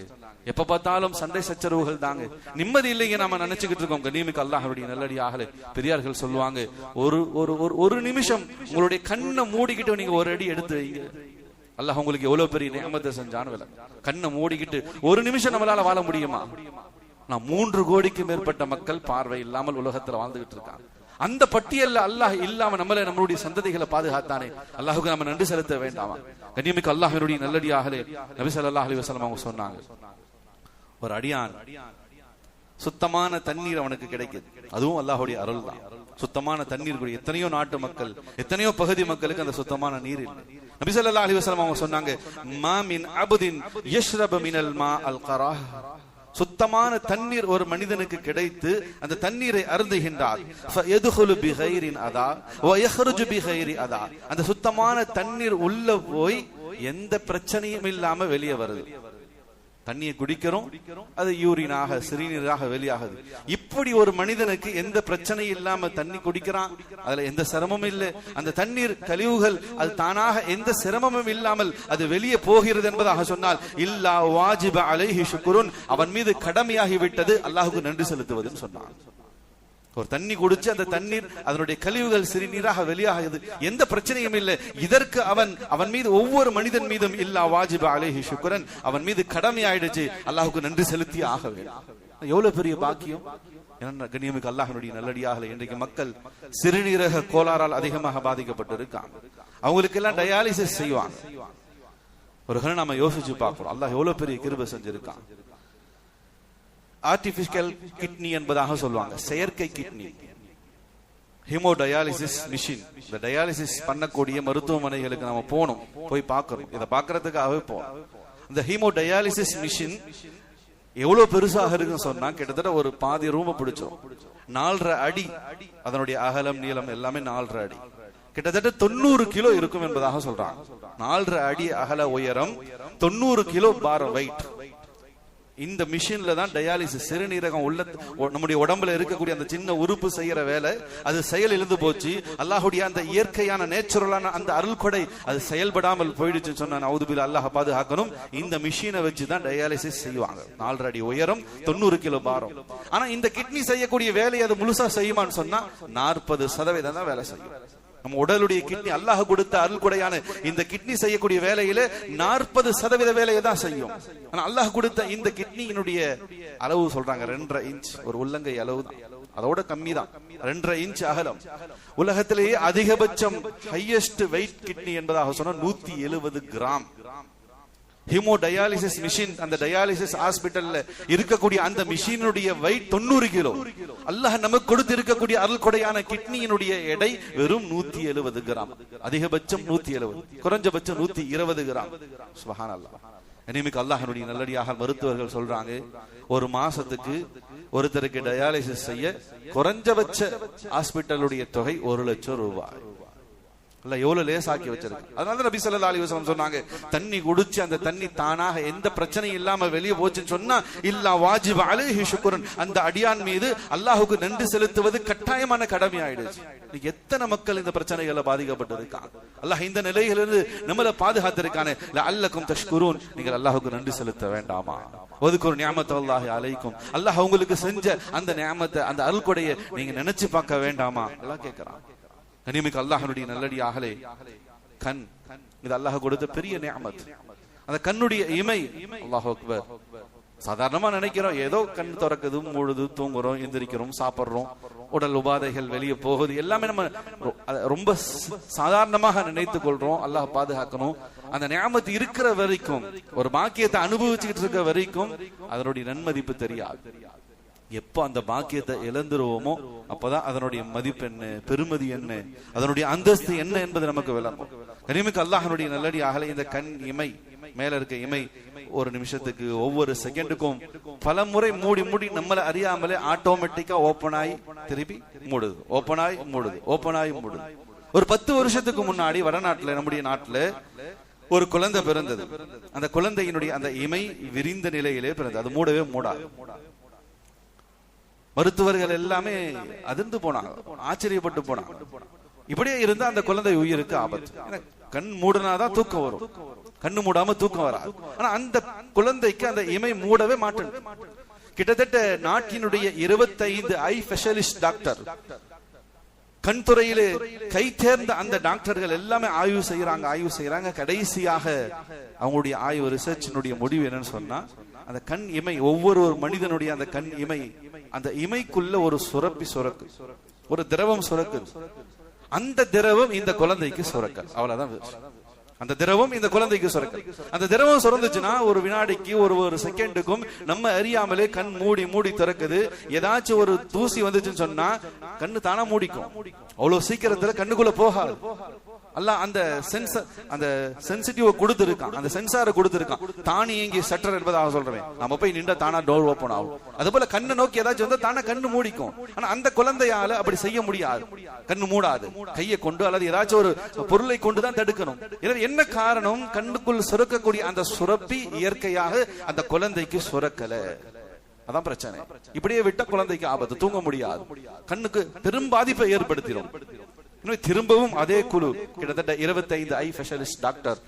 எப்ப பார்த்தாலும் சண்டை சச்சரவுகள் தாங்க, நிம்மதி இல்லைங்க நாம நினைச்சுக்கிட்டு இருக்கோம். கண்ணியமிக்க அல்லாஹ்வுடைய நல்லடியார்களே, பெரியார்கள் சொல்லுவாங்க, ஒரு நிமிஷம் உங்களுடைய கண்ணை மூடிக்கிட்டு நீங்க ஒரு அடி எடுத்து வைங்க, அல்லாஹ் உங்களுக்கு எவ்வளவு பெரிய நியமத்தை செஞ்சான்னு விலை. கண்ணை மூடிக்கிட்டு ஒரு நிமிஷம் நம்மளால வாழ முடியுமா? நான் 3 கோடிக்கு மேற்பட்ட மக்கள் பார்வை இல்லாமல் உலகத்துல வாழ்ந்துகிட்டு இருக்காங்க. அந்த பட்டியல்ல அல்லாஹ் இல்லாம நம்மளுடைய சந்ததிகளை பாதுகாத்தானே, அல்லாஹுக்கு நம்ம நன்றி செலுத்த வேண்டாமா? கண்ணியமிக்க அல்லாஹ்வினுடைய நல்லடியார்களே, நபி ஸல்லல்லாஹு அலைஹி வஸல்லம் அவங்க சொன்னாங்க, ஒரு அடியான் சுத்தமான தண்ணீர் அவனுக்கு கிடைக்குது, அதுவும் அல்லாஹ்வுடைய அருள் தான். சுத்தமான தண்ணீர் கூட எத்தனையோ நாட்டு மக்கள், எத்தனையோ பகுதி மக்களுக்கு அந்த சுத்தமான நீர் இல்லை. நபி ஸல்லல்லாஹு அலைஹி வஸல்லம் அவங்க சொன்னாங்க, மா மின் அப்தின் யஷ்ரபு மினல் மா அல் கராஹ், சுத்தமான தண்ணீர் ஒரு மனிதனுக்கு கிடைத்து அந்த தண்ணீரை அருந்துகின்றார், அந்த சுத்தமான தண்ணீர் உள்ள போய் எந்த பிரச்சனையும் இல்லாம வெளியே வருது. தண்ணியை குடிக்கிறோம், அது யூரினாக சிறுநீராக வெளியாகுது. இப்படி ஒரு மனிதனுக்கு எந்த பிரச்சனையும் இல்லாம தண்ணி குடிக்கிறான், அதுல எந்த சிரமமும் இல்லை. அந்த தண்ணீர் கழிவுகள் அது தானாக எந்த சிரமமும் இல்லாமல் அது வெளியே போகிறது என்பதாக சொன்னால், இல்லா வாஜிப அலைஹி ஷுக்ருன், அவன் மீது கடமையாகி விட்டது அல்லாஹ்வுக்கு நன்றி செலுத்துவதுன்னு சொன்னான். ஒரு தண்ணி குடிச்சு அந்த தண்ணீர் அதனுடைய கழிவுகள் சிறுநீராக வெளியாகுது, எந்த பிரச்சனையும் இல்லை. இதற்கு அவன் மீது ஒவ்வொரு மனிதன் மீதும் இல்லா வாஜிப அலைஹி ஷுக்ரன், அவன் மீது கடமை ஆயிடுச்சு, அல்லாஹ்வுக்கு நன்றி செலுத்தி ஆகவே. எவ்வளவு பெரிய பாக்கியம்! கண்ணியமிக்க அல்லாஹ்வினுடைய நல்லடியார்களே, இன்றைக்கு மக்கள் சிறுநீரக கோளாறால் அதிகமாக பாதிக்கப்பட்டு இருக்காங்க. அவங்களுக்கு எல்லாம் டயாலிசிஸ் செய்வாங்க. ஒரு கணம் நாம யோசிச்சு பார்க்கிறோம், அல்லாஹ் எவ்வளவு பெரிய கிருபை செஞ்சிருக்கான். ஆர்டிபிஷியல் கிட்னி என்பதாக சொல்லுவாங்க, செயற்கை கிட்னி, ஹீமோடயாலிசிஸ் மிஷின். இந்த டயாலிசிஸ் பண்ணக்கூடிய மருத்துவமனைகளுக்கு நம்ம போனோம், போய் பார்க்கிறோம். இதை பார்க்கறதுக்காகவே போனோம். இந்த ஹீமோடயாலிசிஸ் மிஷின் எவ்வளவு பெருசாக இருக்குன்னு சொன்னா, கிட்டத்தட்ட ஒரு பாதி ரூம பிடிச்சோம். 4.5 அடி அதனுடைய அகலம் நீளம் எல்லாமே 4.5 அடி, கிட்டத்தட்ட 90 கிலோ இருக்கும் என்பதாக சொல்றாங்க. 4.5 அடி அகல உயரம், 90 கிலோ பாரம் வெயிட். இந்த மிஷின்ல தான் டயாலிசிஸ், சிறுநீரகம் உள்ள நம்முடைய உடம்புல இருக்கக்கூடிய அந்த சின்ன உறுப்பு செய்யற வேலை அது செயல் இழந்து போச்சு. அல்லாஹ்வுடைய அந்த இயற்கையான நேச்சுரலான அந்த அருள் கொடை அது செயல்படாமல் போயிடுச்சுன்னு சொன்னா நவுதுபில்லா, அல்லாஹ் பாதுகாக்கணும். இந்த மிஷினை வச்சு தான் டயாலிசிஸ் செய்வாங்க. 4.5 அடி உயரம், 90 கிலோ பாரம். ஆனா இந்த கிட்னி செய்யக்கூடிய வேலையை அது முழுசா செய்யுமான்னு சொன்னா 40% தான் வேலை செய்யும். நம்ம உடலுடைய கிட்னி, அல்லாஹ் கொடுத்த அருள் கொடையான இந்த கிட்னி செய்யக்கூடிய வேலையில 40% வேலையை தான் செய்யும். ஆனா அல்லாஹ் கொடுத்த இந்த கிட்னியினுடைய அளவு சொல்றாங்க 2.5 இன்ச், ஒரு உள்ளங்கை அளவு தான், அதோட கம்மி தான், 2.5 இன்ச் அகலம். உலகத்திலேயே அதிகபட்சம் ஹையஸ்ட் வெயிட் கிட்னி என்பதாக சொன்னா 170 கிராம். ஹீமோடயாலிசிஸ் மிஷின், அந்த டயாலிசிஸ் ஹாஸ்பிட்டல்ல இருக்கக்கூடிய அந்த மிஷினுடைய வெயிட் 90 கிலோ. அல்லாஹ் நமக்கு கொடுத்து இருக்கக்கூடிய அருள் கொடையான கிட்னியினுடைய எடை வெறும் 170 கிராம். அதிகபட்சம் 170, குறைஞ்சபட்சம் 120 கிராம். சுப்ஹானல்லாஹ். இனிமேல் அல்லாஹ்வுடைய நல்லடியாக மருத்துவர்கள் சொல்றாங்க, ஒரு மாசத்துக்கு ஒருத்தருக்கு டயாலிசிஸ் செய்ய குறைஞ்சபட்ச ஹாஸ்பிட்டலுடைய தொகை 1 லட்சம் ரூபாய். எவ்வளவு லேசாக்கி வச்சிருக்கு. அதனால நபி ஸல்லல்லாஹு அலைஹி வஸல்லம் சொன்னாங்க, தண்ணி குடிச்சு அந்த தண்ணி தானாக எந்த பிரச்சனையும் இல்லாம வெளியே போச்சுன்னு சொன்னா இல்லா வாஜிப அலைஹி ஷுக்ரன், அந்த அடியான் மீது அல்லாஹ்வுக்கு நன்றி செலுத்துவது கட்டாயமான கடமை ஆயிடுச்சு. எத்தனை மக்கள் இந்த பிரச்சனைகளை பாதிக்கப்பட்டு இருக்காங்க. அல்லாஹ் இந்த நிலையிலிருந்து நம்மளை பாதுகாத்திருக்கானே, லஅல்லக்கும் தஷ்குரூன், நீங்கள் அல்லாஹ்வுக்கு நன்றி செலுத்த வேண்டாமா? வதுகுர் நிஅமத்தல்லாஹி அலைக்கும், அல்லாஹ் உங்களுக்கு செஞ்ச அந்த நிஅமத்தை, அந்த அருள் கொடையை நீங்க நினைச்சு பார்க்க வேண்டாமா? அல்லாஹ் கேட்கிறான். கனிமிக்க அல்லாஹ்வுடைய நல்லடியார்களே, கண் இது அல்லாஹ் கொடுத்த பெரிய நிஅமத். அந்த கண்ணுடைய இமை, அல்லாஹ் அக்பர். சாதாரணமா நினைக்கிறோம், ஏதோ கண் திறக்குது, முழுது தூங்குறோம், எந்திரிக்கிறோம், சாப்பிடுறோம், உடல் உபாதைகள் வெளியே போகுது, எல்லாமே நம்ம ரொம்ப சாதாரணமாக நினைத்துக் கொள்றோம். அல்லாஹ் பாதுகாக்கணும். அந்த நிஅமத் இருக்கிற வரைக்கும், ஒரு பாக்கியத்தை அனுபவிச்சுக்கிட்டு இருக்க வரைக்கும் அதனுடைய நன்மதிப்பு தெரியாது. எப்போ அந்த பாக்கியத்தை இழந்துருவோமோ அப்பதான் அதனுடைய மதிப்பு என்ன, பெருமதி என்ன, அதனுடைய அந்தஸ்து என்ன என்பது நமக்கு விளங்கும். கனிமிக்க அல்லாஹ்வுடைய நல்லடியார்களே, இந்த கண் இமை மேல இருக்க இமை ஒரு நிமிஷத்துக்கு ஒவ்வொரு செகண்டுக்கும் பல முறை மூடி மூடி நம்மள அறியாமலே ஆட்டோமேட்டிக்கா ஓபன் ஆகி திருப்பி மூடுது, ஓபன் ஆகி மூடுது, ஓபன் ஆகி மூடுது. ஒரு 10 வருஷத்துக்கு முன்னாடி வடநாட்டுல, நம்முடைய நாட்டுல ஒரு குழந்தை பிறந்தது. அந்த குழந்தையினுடைய அந்த இமை விரிந்த நிலையிலே பிறந்தது. அது மூடவே மூடாது. மருத்துவர்கள் எல்லாமே அதிர்ந்து போனாங்க, ஆச்சரியப்பட்டு போனாங்க. இப்படியே இருந்தா அந்த குழந்தை உயிருக்கு ஆபத்து. கண் மூடனாதான் தூக்கம் வரும், கண்ணு மூடாம தூக்கம் வராது. ஆனா அந்த குழந்தைக்கு அந்த இமை மூடவே மாட்டேன். கிட்டத்தட்ட நாட்டினுடைய 25 ஐ ஸ்பெஷலிஸ்ட் டாக்டர், கண் துறையிலே கை தேர்ந்த அந்த டாக்டர்கள் எல்லாமே ஆய்வு செய்யறாங்க. கடைசியாக அவங்களுடைய ஆய்வு ரிசர்ச்சினுடைய முடிவு என்னன்னு சொன்னா, அந்த கண் இமை, ஒவ்வொரு மனிதனுடைய அந்த கண் இமை, அந்த இமைக்குள்ள ஒரு சுரப்பி சுரக்கு, ஒரு திரவம் சுரக்கு. அந்த திரவம் இந்த குழந்தைக்கு சுரக்க, அவ்வளவுதான். அந்த திரவம் இந்த குழந்தைக்கு சுரக்க. அந்த திரவம் சுரந்துச்சுன்னா ஒரு வினாடிக்கு ஒரு செகண்டுக்கும் நம்ம அறியாமலே கண் மூடி மூடி திறக்குது. ஏதாச்சும் ஒரு தூசி வந்துச்சுன்னு சொன்னா கண்ணு தானா மூடிக்கும். அவ்வளவு சீக்கிரத்துல கண்ணுக்குள்ள போகாது. அல்லாஹ் அந்த சென்சார், அந்த சென்சிட்டிவ் கொடுத்திருக்கான், அந்த சென்சாரை கொடுத்திருக்கான். தானியங்கி சட்டர் என்பதாக சொல்றேன். நம்ம போய் நின்றா தானா டோர் ஓபன் ஆகும். அது போல கண்ணை நோக்கி ஏதாச்சும் வந்தா தானா கண்ணு மூடிக்கும். ஆனா அந்த குழந்தையால அப்படி செய்ய முடியாது, கண்ணு மூடாது. கையை கொண்டு அல்லது ஏதாச்சும் ஒரு பொருளை கொண்டுதான் தடுக்கணும். என்ன காரணம்? கண்ணுக்குள் சுரக்கக்கூடிய அந்த சுரப்பி இயற்கையாக அந்த குழந்தைக்கு சுரக்கல. அதான் பிரச்சனை. இப்படியே விட்ட குழந்தைக்கு ஆபத்து, தூங்க முடியாது, கண்ணுக்கு பெரும் பாதிப்பை ஏற்படுத்திடும். திரும்பவும் அதே குழு, கிட்டத்தட்ட 25 ஐ ஸ்பெஷலிஸ்ட் டாக்டர்,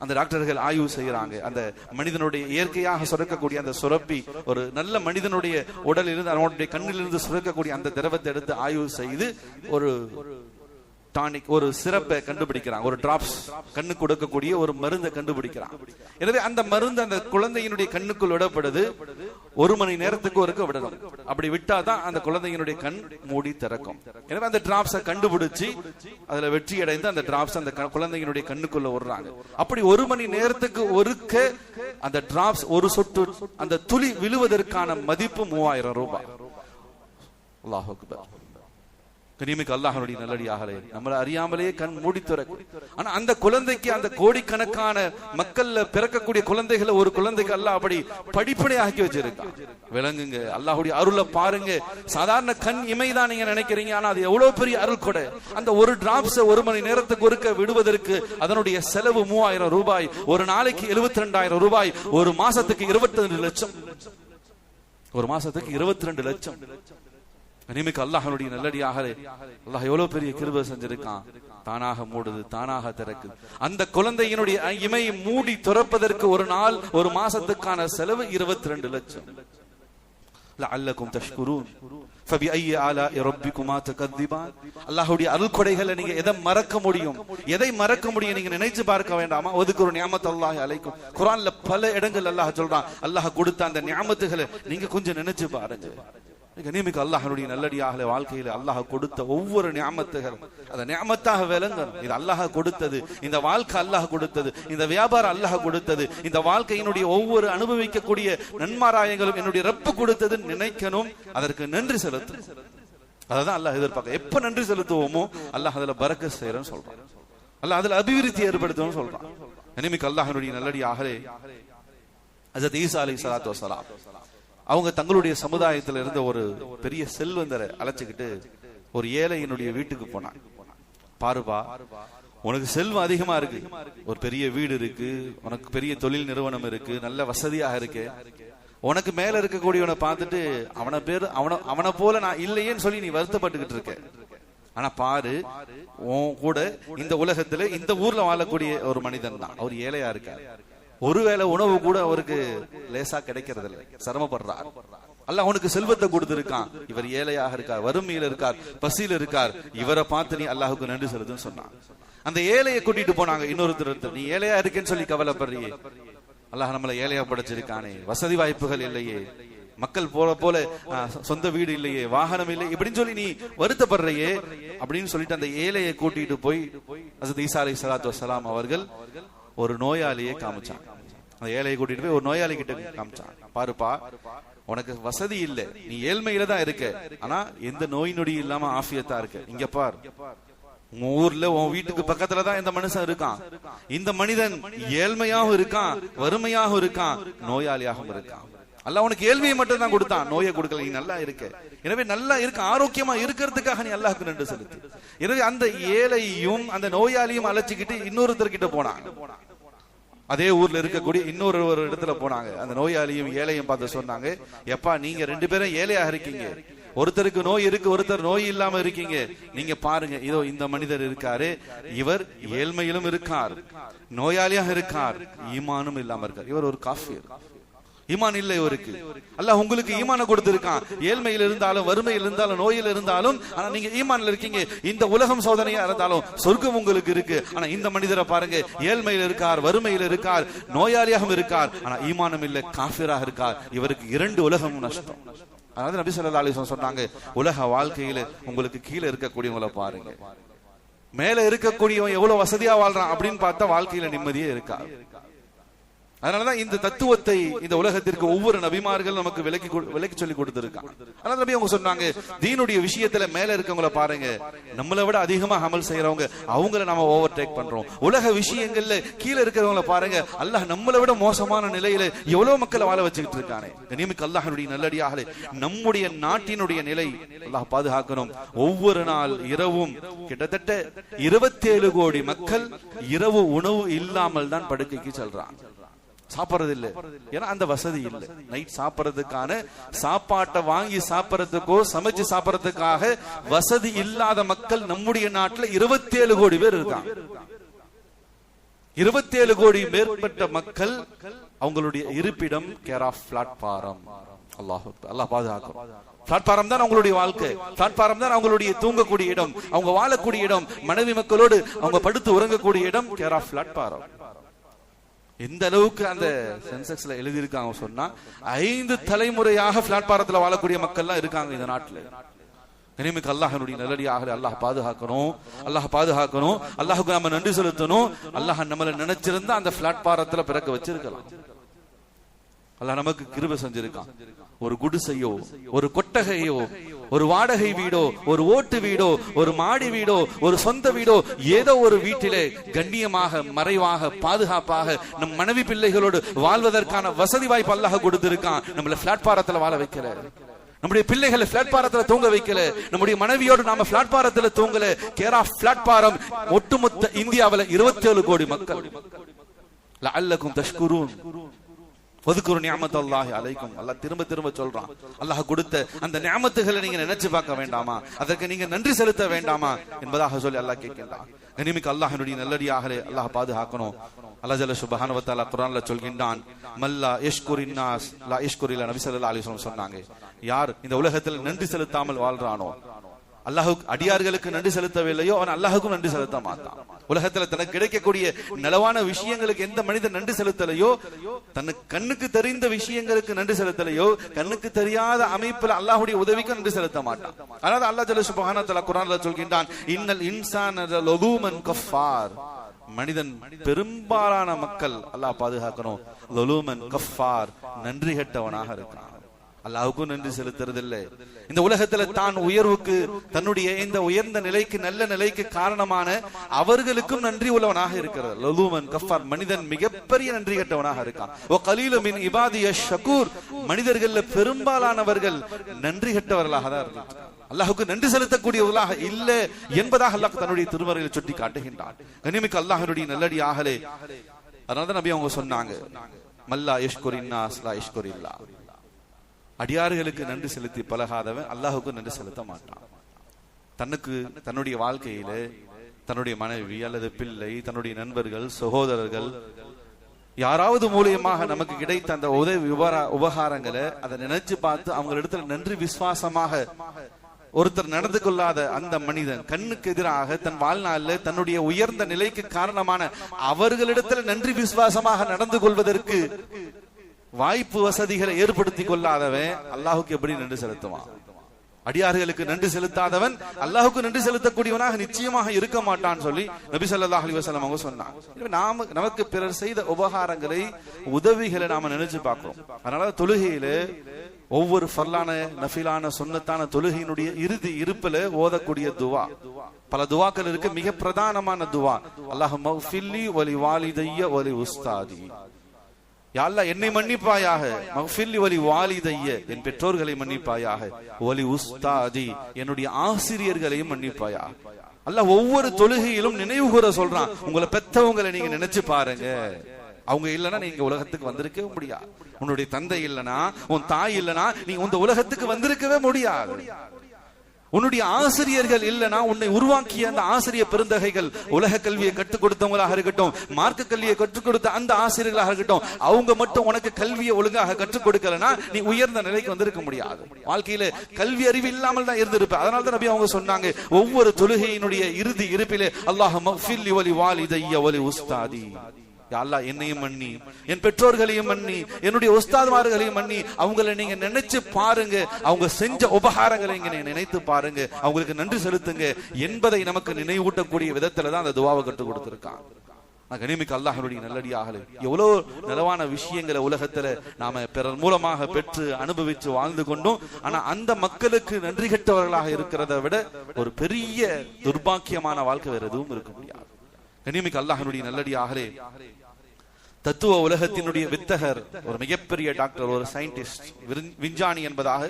அந்த டாக்டர்கள் ஆய்வு செய்யறாங்க. அந்த மனிதனுடைய இயற்கையாக சுரக்கக்கூடிய அந்த சுரப்பி, ஒரு நல்ல மனிதனுடைய உடலிலிருந்து, அவனுடைய கண்ணிலிருந்து சுரக்கக்கூடிய அந்த திரவத்தை எடுத்து ஆய்வு செய்து ஒரு டானிக், ஒரு சிரப்பை கண்டுபிடிக்கிறாங்க, ஒரு டிராப்ஸ், கண்ணு கொடுக்கக்கூடிய ஒரு மருந்தை கண்டுபிடிக்கிறாங்க. எனவே அந்த மருந்து அந்த குழந்தையினுடைய கண்ணுக்குள் விடப்படுது. 1 மணி நேரத்துக்கு ஒருக்க விடணும். அப்படி விட்டாதான் அந்த குழந்தையினுடைய கண் மூடி திறக்கும். எனவே அந்த டிராப்ஸை கண்டுபிடிச்சு அதுல வெற்றி அடைந்து அந்த டிராப்ஸ் அந்த குழந்தையினுடைய கண்ணுக்குள்ள விடுறாங்க. அப்படி 1 மணி நேரத்துக்கு ஒருக்க அந்த டிராப்ஸ், ஒரு சொட்டு அந்த துளி விழுவதற்கான மதிப்பு 3000 ரூபாய். அல்லாஹ் அக்பர். கனிமிக்கு அல்லாஹ்வுடைய நல்லடியார்களே, நம்மள அறியாமலேயே கண் மூடி திறக்கும். ஆனா அந்த குழந்தைக்கு, அந்த கோடிக்கணக்கான மக்கள்ல பிறக்கக்கூடிய குழந்தைகளை ஒரு குழந்தைக்கு அல்லாஹ் அப்படி படிப்பனை ஆக்கி வச்சிருக்கான். விளங்குங்க, அல்லாஹ்வுடைய அருளை பாருங்க. சாதாரண கண் இமைதான் நீங்க நினைக்கிறீங்க, ஆனா அது எவ்வளவு பெரிய அருள் கொடை. அந்த ஒரு டிராப்ஸ் 1 மணி நேரத்துக்கு ஒருக்க விடுவதற்கு அதனுடைய செலவு 3000 ரூபாய். ஒரு நாளைக்கு 72,000 ரூபாய். ஒரு மாசத்துக்கு 22 லட்சம். ஒரு மாசத்துக்கு 22 லட்சம். கனிமிக்கு அல்லாஹ்வுடைய நல்லடியார்களே, அல்லாஹ் எவ்வளவு பெரிய கிருபை செஞ்சிருக்கான். தானாக மூடுது, தானாக திறக்குது. அந்த குழந்தையினுடைய இமை மூடி திறப்பதற்கு ஒரு நாள், ஒரு மாசத்துக்கான செலவு 22 லட்சம். லஅல்லகும் தஷ்குரூன் ஃபபிஐ ஆலாஇ ரப்பிகுமா தகذிபான். அல்லாஹ்வுடைய அருள்கொடைகளை நீங்க எதை மறக்க முடியும், எதை மறக்க முடியும் நீங்க நினைச்சு பார்க்க வேண்டாமா? ஒதுக்குரு நிஅமத்துல்லாஹி அலைக்கும். குர்ஆன்ல பல இடங்கள் அல்லாஹ் சொல்றான். அல்லாஹ் கொடுத்த அந்த நிஅமத்துகளை நீங்க கொஞ்சம் நினைச்சு பாருங்க. கனிமிக்கு அல்லாஹ்வுடைய நல்லடியார்களே, வாழ்க்கையில அல்லாஹ் கொடுத்த ஒவ்வொரு நிஅமத்துகள் அந்த நிஅமத்தாக விளங்கணும். இது அல்லாஹ் கொடுத்தது, இந்த வாழ்க்கை அல்லாஹ் கொடுத்தது, இந்த வியாபாரம் அல்லாஹ் கொடுத்தது, இந்த வாழ்க்கையினுடைய ஒவ்வொரு அனுபவிக்கக்கூடிய நன்மாராயங்களும் என்னுடைய ரப்பு கொடுத்தது நினைக்கணும். அதற்கு நன்றி செலுத்தும். அதான் அல்லாஹ் எதிர்பார்க்க. எப்ப நன்றி செலுத்துவோமோ அல்லாஹ் அதுல பரக்கத் செய்யறன்னு சொல்றான். அல்லாஹ் அதுல அபிவிருத்தி ஏற்படுத்தும் சொல்றான். கனிமிக்கு அல்லாஹ்வுடைய நல்லடியார்களே, ஹஜ்ரத் ஈசா அலைஹிஸ்ஸலாத்து வஸ்ஸலாம் அவங்க தங்களுடைய சமுதாயத்துல இருந்த ஒரு பெரிய செல்வந்தரை அழைச்சுக்கிட்டு ஒரு ஏழையினுடைய வீட்டுக்கு போனாங்க. பாருப்பா, உனக்கு செல்வம் அதிகமா இருக்கு, ஒரு பெரிய வீடு இருக்கு, உனக்கு பெரிய தொழில் நிறுவனம் இருக்கு, நல்ல வசதியாக இருக்கு. உனக்கு மேல இருக்கக்கூடியவனை பார்த்துட்டு அவனை போல நான் இல்லையேன்னு சொல்லி நீ வருத்தப்பட்டுக்கிட்டு இருக்க. ஆனா பாரு, உன் கூட இந்த உலகத்துல இந்த ஊர்ல வாழக்கூடிய ஒரு மனிதன் தான், அவர் ஏழையா இருக்காரு. ஒருவேளை உணவு கூட அவருக்கு லேசா கிடைக்கிறது இல்லை, சிரமப்படுறார். அல்லாஹ் அவனுக்கு செல்வத்தை கொடுத்திருக்கான். இவர் ஏழையாக இருக்கார், வறுமையில இருக்கார், பசியில இருக்கார். இவரை பார்த்து நீ அல்லாஹுக்கு நன்றி செலுத்துன்னு சொன்னான். அந்த ஏழையை கூட்டிட்டு போனாங்க இன்னொருத்தர். நீ ஏழையா இருக்கேன்னு சொல்லி கவலைப்படுறியே, அல்லாஹ் நம்மள ஏழையா படைச்சிருக்கானே, வசதி வாய்ப்புகள் இல்லையே, மக்கள் போல சொந்த வீடு இல்லையே, வாகனம் இல்லை, இப்படின்னு சொல்லி நீ வருத்தப்படுறையே அப்படின்னு சொல்லிட்டு அந்த ஏழையை கூட்டிட்டு போய் ஹஜ்ரத் ஈசா அலைஹிஸ்ஸலாத்து வஸ்ஸலாம் அவர்கள் ஒரு நோயாளியை காமிச்சாங்க. அந்த ஏழையை கூட்டிட்டு போய் ஒரு நோயாளி கிட்ட காமிச்சாங்க. பாருப்பா, உனக்கு வசதி இல்ல, நீ ஏழ்மையில தான் இருக்க, ஆனா எந்த நோய் நொடி இல்லாம ஆஃபியத்தா இருக்க. இங்க பார், ஊர்ல உன் வீட்டுக்கு பக்கத்துலதான் இந்த மனுஷன் இருக்கான். இந்த மனிதன் ஏழ்மையாகவும் இருக்கான், வறுமையாகவும் இருக்கான், நோயாளியாகவும் இருக்கான். அல்லாஹ் உனக்கு கேள்வியை மட்டும் தான் கொடுத்தான், நோயை கொடுக்கல. நீ நல்லா இருக்க, எனவே நல்லா இருக்க, ஆரோக்கியமா இருக்கிறதுக்காக நீ அல்லாஹ்வுக்கு நன்றி செலுத்து. எனவே அந்த ஏழையும் அந்த நோயாளியும் அழைச்சிக்கிட்டு இன்னொருத்தர்கிட்ட போனாங்க. அதே ஊர்ல இருக்கக்கூடிய இன்னொரு இடத்துல போனாங்க. அந்த நோயாளியும் ஏழையும் பார்த்து சொன்னாங்க, எப்பா நீங்க 2 பேரும் ஏழையாக இருக்கீங்க, ஒருத்தருக்கு நோய் இருக்கு, ஒருத்தர் நோய் இல்லாம இருக்கீங்க. நீங்க பாருங்க, இதோ இந்த மனிதர் இருக்காரு, இவர் ஏழ்மையிலும் இருக்கார், நோயாளியாக இருக்கார், ஈமானும் இல்லாம இருக்கார். இவர் ஒரு காஃபிர், ஈமான் இல்லை இவருக்கு. அல்லாஹ் உங்களுக்கு ஈமான கொடுத்திருக்கான். ஏழ்மையில் இருந்தாலும், வறுமையில் இருந்தாலும், நோயில் இருந்தாலும், ஆனா நீங்க ஈமான்ல இருக்கீங்க. இந்த உலகம் சோதனையா இருந்தாலும் சொர்க்கம் உங்களுக்கு இருக்கு. ஆனா இந்த மனிதரை பாருங்க, ஏழ்மையில் இருக்கார், வறுமையில் இருக்கார், நோயாளியாகவும் இருக்கார், ஆனா ஈமானும் இல்லை, காஃபிராக இருக்கார். இவருக்கு 2 உலகமும் நஷ்டம். அதாவது நபி ஸல்லல்லாஹு அலைஹி வஸல்லம் சொன்னாங்க, உலக வாழ்க்கையில உங்களுக்கு கீழே இருக்கக்கூடியவங்களை பாருங்க, மேல இருக்கக்கூடியவன் எவ்வளவு வசதியா வாழ்றான் அப்படின்னு பார்த்தா வாழ்க்கையில நிம்மதியே இருக்காது. அதனாலதான் இந்த தத்துவத்தை இந்த உலகத்திற்கு ஒவ்வொரு நபிமார்கள் நமக்கு விலக்கி சொல்லி கொடுத்திருக்காங்க. அதனால நபி அவங்க சொன்னாங்க, தீனுடைய விஷயத்துல மேல இருக்கவங்கள பாருங்க, நம்மளை விட அதிகமா அமல் செய்யறவங்க, அவங்கள நாம ஓவர் டேக் பண்றோம். உலக விஷயங்கள்ல கீழே இருக்கிறவங்கள பாருங்க, அல்லாஹ் நம்மளை விட மோசமான நிலையில எவ்வளவு மக்களை வாழ வச்சுக்கிட்டு இருக்கானே. கண்ணியமிக்க அல்லாஹ்வுடைய நல்லடியார்களே, நம்முடைய நாட்டினுடைய நிலை அல்லாஹ் பாதுகாக்கணும். ஒவ்வொரு நாள் இரவும் கிட்டத்தட்ட 27 கோடி மக்கள் இரவு உணவு இல்லாமல் தான் படுக்கைக்கு செல்றாங்க. சாப்பிடுறது இல்லை, ஏன்னா அந்த வசதி இல்லை. நைட் சாப்பிடறதுக்கான சாப்பாட்டை வாங்கி சாப்பிடறதுக்கோ சமைச்சு சாப்பிடறதுக்காக வசதி இல்லாத மக்கள் நம்முடைய நாட்டில் 27 கோடி பேர் இருக்காங்க. 27 கோடி மேற்பட்ட மக்கள் அவங்களுடைய இருப்பிடம் கேர் ஆஃப் பிளாட்பாரம். அல்லாஹ் பாதுகாக்கும். பிளாட்பாரம் தான் அவங்களுடைய வாழ்க்கை, பிளாட்பாரம் தான் அவங்களுடைய தூங்கக்கூடிய இடம், அவங்க வாழக்கூடிய இடம், மனைவி மக்களோடு அவங்க படுத்து உறங்கக்கூடிய இடம் கேர் ஆஃப் பிளாட்பாரம். எந்த அளவுக்கு அந்த சென்செக்ஸ்ல எழுதியிருக்காங்க சொன்னா, 5 தலைமுறையாக பிளாட்பாரத்துல வாழக்கூடிய மக்கள் எல்லாம் இருக்காங்க இந்த நாட்டுல. கண்ணியமிக்க அல்லாஹ்வுடைய நல்லடியார்களே, அல்லாஹ் பாதுகாக்கணும், அல்லாஹ் பாதுகாக்கணும், அல்லாஹ்வுக்கு நாம நன்றி செலுத்தணும். அல்லாஹ் நம்மள நினைச்சிருந்தா அந்த பிளாட்பாரத்துல பிறக்க வச்சிருக்கலாம். அல்லாஹ் நமக்கு கிருபை செஞ்சிருக்கான். ஒரு குடிசையோ, ஒரு கொட்டகையோ, ஒரு வாடகை வீடோ, ஒரு ஓட்டு வீடோ, ஒரு மாடி வீடோ, ஒரு சொந்த வீடோ, ஏதோ ஒரு வீட்டிலே கண்ணியமாக, மறைவாக, பாதுகாப்பாக நம் மனைவி பிள்ளைகளோடு வாழ்வதற்கான வசதி வாய்ப்பு அல்லாஹ் கொடுத்திருக்கான். நம்மள பிளாட்பாரத்துல வாழ வைக்கல, நம்முடைய பிள்ளைகளை பிளாட்பாரத்துல தூங்க வைக்கல, நம்முடைய மனைவியோடு நாம பிளாட்பாரத்துல தூங்கல. கேர் ஆஃப் பிளாட்பாரம் ஒட்டுமொத்த இந்தியாவில் 27 கோடி மக்கள். லஅல்லக்கும் தஷ்குரூன் வதுகுரு நிஅமத்தல்லாஹி அலைக்கும். அல்லாஹ் திரும்ப திரும்ப சொல்றான், அல்லாஹ் கொடுத்த அந்த நிஅமத்துகளை நீங்க நினைச்சு பார்க்க வேண்டாமா, அதற்கு நீங்க நன்றி செலுத்த வேண்டாமா என்பதாக சொல்லி அல்லாஹ் கேட்கின்றான். கண்ணியமிக்க அல்லாஹ்வுடைய நல்லடியார்களே, அல்லாஹ் பாதுகாக்கணும். அல்லாஹ் ஜல்ல சுப்ஹானஹு வ தஆலா குர்ஆன்ல சொல்கின்றான், மல்லா யஷ்குரின் நாஸ் லா யஷ்குரில்ல. நபி ஸல்லல்லாஹு அலைஹி வஸல்லம் சொன்னாங்க, யார் இந்த உலகத்தில் நன்றி செலுத்தாமல் வாழ்றானோ, அல்லாஹ்வுக்கு அடியார்களுக்கு நன்றி செலுத்தவில்லையோ, அவன் அல்லாஹ்வுக்கும் நன்றி செலுத்த மாட்டான். உலகத்துல தனக்கு கிடைக்கக்கூடிய நலவான விஷயங்களுக்கு எந்த மனிதன் நன்றி செலுத்தலையோ, தனக்கு கண்ணுக்கு தெரிந்த விஷயங்களுக்கு நன்றி செலுத்தலையோ, கண்ணுக்கு தெரியாத அமைப்புல அல்லாஹ்வுடைய உதவிக்கு நன்றி செலுத்த மாட்டான். அதனால அல்லாஹ் ஜல்ல சுப்ஹானஹு வ தஆலா குர்ஆன்ல சொல்கின்றான், இன்னல் இன்சான லலூமன் கஃபார். மனிதன் பெரும்பாலான மக்கள், அல்லாஹ் பாதுகாக்கணும், லலூமன் கஃபார், நன்றி கெட்டவனாக இருக்கான். அல்லாஹ்வுக்கும் நன்றி செலுத்துறதில்லை. இந்த உலகத்துல தான் உயர்வுக்கு, தன்னுடைய இந்த உயர்ந்த நிலைக்கு, நல்ல நிலைக்கு காரணமான அவர்களுக்கும் நன்றி உள்ளவனாக இருக்கிறது. லலூமன் கஃபார், மனிதன் மிகப்பெரிய நன்றி கெட்டவனாக இருக்கான். வ கலீலு மின் இபாதியஷ் ஷகூர், மனிதர்கள்ல பெரும்பாலானவர்கள் நன்றி கெட்டவர்களாக தான் இருக்காங்க. அல்லாஹ்வுக்கு நன்றி செலுத்தக்கூடியவர்களாக இல்ல என்பதாக அல்லாஹ் தன்னுடைய திருமறையில் சுட்டி காட்டுகின்றான். கண்ணியமிக்க அல்லாஹ்வுடைய நல்லடியார்களே, அதனால நபி அவங்க சொன்னாங்க, மல்லா யஷ்குரின் நாஸ் லா யஷ்குரில்லாஹ். அடியார்களுக்கு நன்றி செலுத்தி பழகாதவன் அல்லாஹ்வுக்கு நன்றி செலுத்த மாட்டான். தனக்கு, தன்னுடைய வாழ்க்கையில தன்னுடைய மனைவி அல்லது பிள்ளை, தன்னுடைய நண்பர்கள், சகோதரர்கள், யாராவது மூலியமாக நமக்கு கிடைத்த அந்த உதவி உபகாரங்களை அதை நினைச்சு பார்த்து அவங்க இடத்துல நன்றி விசுவாசமாக ஒருத்தர் நடந்து கொள்ளாத அந்த மனிதன் கண்ணுக்கு எதிராக தன் வாழ்நாளில் தன்னுடைய உயர்ந்த நிலைக்கு காரணமான அவர்களிடத்துல நன்றி விசுவாசமாக நடந்து கொள்வதற்கு வாய்ப்பு வசதிகளை ஏற்படுத்தி கொள்ளாதவன் அல்லாஹ்வுக்கு எப்படி நன்றி செலுத்துவான்? அடியார்களுக்கு நன்றி செலுத்தாதவன் அல்லாஹ்வுக்கு நன்றி செலுத்தக்கூடியவனாக நிச்சயமாக இருக்க மாட்டான் சொல்லி நபி ஸல்லல்லாஹு அலைஹி வஸல்லம் அவங்க சொன்னாங்க. நமக்கு பிறர் செய்த உபகாரங்களை, உதவிகளை நாம நினைச்சு பார்க்கிறோம். அதனால தொழுகையில ஒவ்வொரு ஃபர்லான, நஃபிலான, சுன்னத்தான தொழுகையினுடைய இறுதி இருப்பில ஓதக்கூடிய துவா, பல துவாக்கள் இருக்கு. மிக பிரதானமான துவா அல்லாஹும்ம ஃபில்லி வலி வாலிதைய வலி உஸ்தாதி, யா அல்லாஹ் என்னை மன்னிப்பாயாக, மஃபில்லி வலி வாலிதைய என் பெற்றோர்களை மன்னிப்பாயாக, வலி உஸ்தாதி என்னுடைய ஆசிரியர்களையும் மன்னிப்பாயாக. அல்லாஹ் ஒவ்வொரு தொழுகையிலும் நினைவு கூற சொல்றான், உங்களை பெத்தவங்களை நீங்க நினைச்சு பாருங்க. அவங்க இல்லைன்னா நீங்க உலகத்துக்கு வந்திருக்கவே முடியாது. உன்னுடைய தந்தை இல்லைனா, உன் தாய் இல்லைனா நீ இந்த உலகத்துக்கு வந்திருக்கவே முடியாது. உன்னுடைய ஆசிரியர்கள் இல்லைனா, உன்னை உருவாக்கிய அந்த ஆசிரியர் பெருந்தகைகள், உலக கல்வியை கற்றுக் கொடுத்தவங்களாக இருக்கட்டும், மார்க்க கல்வியை கற்றுக் கொடுத்த அந்த ஆசிரியர்களாக இருக்கட்டும், அவங்க மட்டும் உனக்கு கல்வியை ஒழுங்காக கற்றுக் கொடுக்கலனா நீ உயர்ந்த நிலைக்கு வந்திருக்க முடியாது. வாழ்க்கையில கல்வி அறிவு இல்லாமல் தான் இருந்திருப்ப. அதனால தான் நபி அவங்க சொன்னாங்க, ஒவ்வொரு தொழுகையினுடைய இறுதி இருப்பிலே அல்லாஹும்ம ஃபில்லி வலி வாலிதைய வலி உஸ்தாதி, யா அல்லாஹ் என்னையும் மன்னி, என் பெற்றோர்களையும் மன்னி, என்னுடைய உஸ்தாத்மார்களையும் மன்னி. அவங்களை நீங்க நினைச்சு பாருங்க, அவங்க செஞ்ச உபகாரங்களை நீங்க நினைத்து பாருங்க, அவங்களுக்கு நன்றி செலுத்துங்க என்பதை நமக்கு நினைவூட்டக்கூடிய விதத்துல தான் அந்த துவாவை கற்றுக் கொடுத்திருக்கான். கனிமிக்கு அல்லாஹ்வுடைய நல்லடியார்களே, எவ்வளவு நலவான விஷயங்களை உலகத்துல நாம பிறர் மூலமாக பெற்று அனுபவிச்சு வாழ்ந்து கொண்டோம். ஆனா அந்த மக்களுக்கு நன்றி கெட்டவர்களாக இருக்கிறத விட ஒரு பெரிய துர்பாக்கியமான வாழ்க்கை வேற எதுவும் இருக்க முடியாது. கனிமிக்கு அல்லாஹ்வுடைய நல்லடியார்களே, தத்துவ உலகத்தினுடைய வித்தகர், ஒரு மிகப்பெரிய டாக்டர், ஒரு சயின்டிஸ்ட், விஞ்ஞானி என்பதாக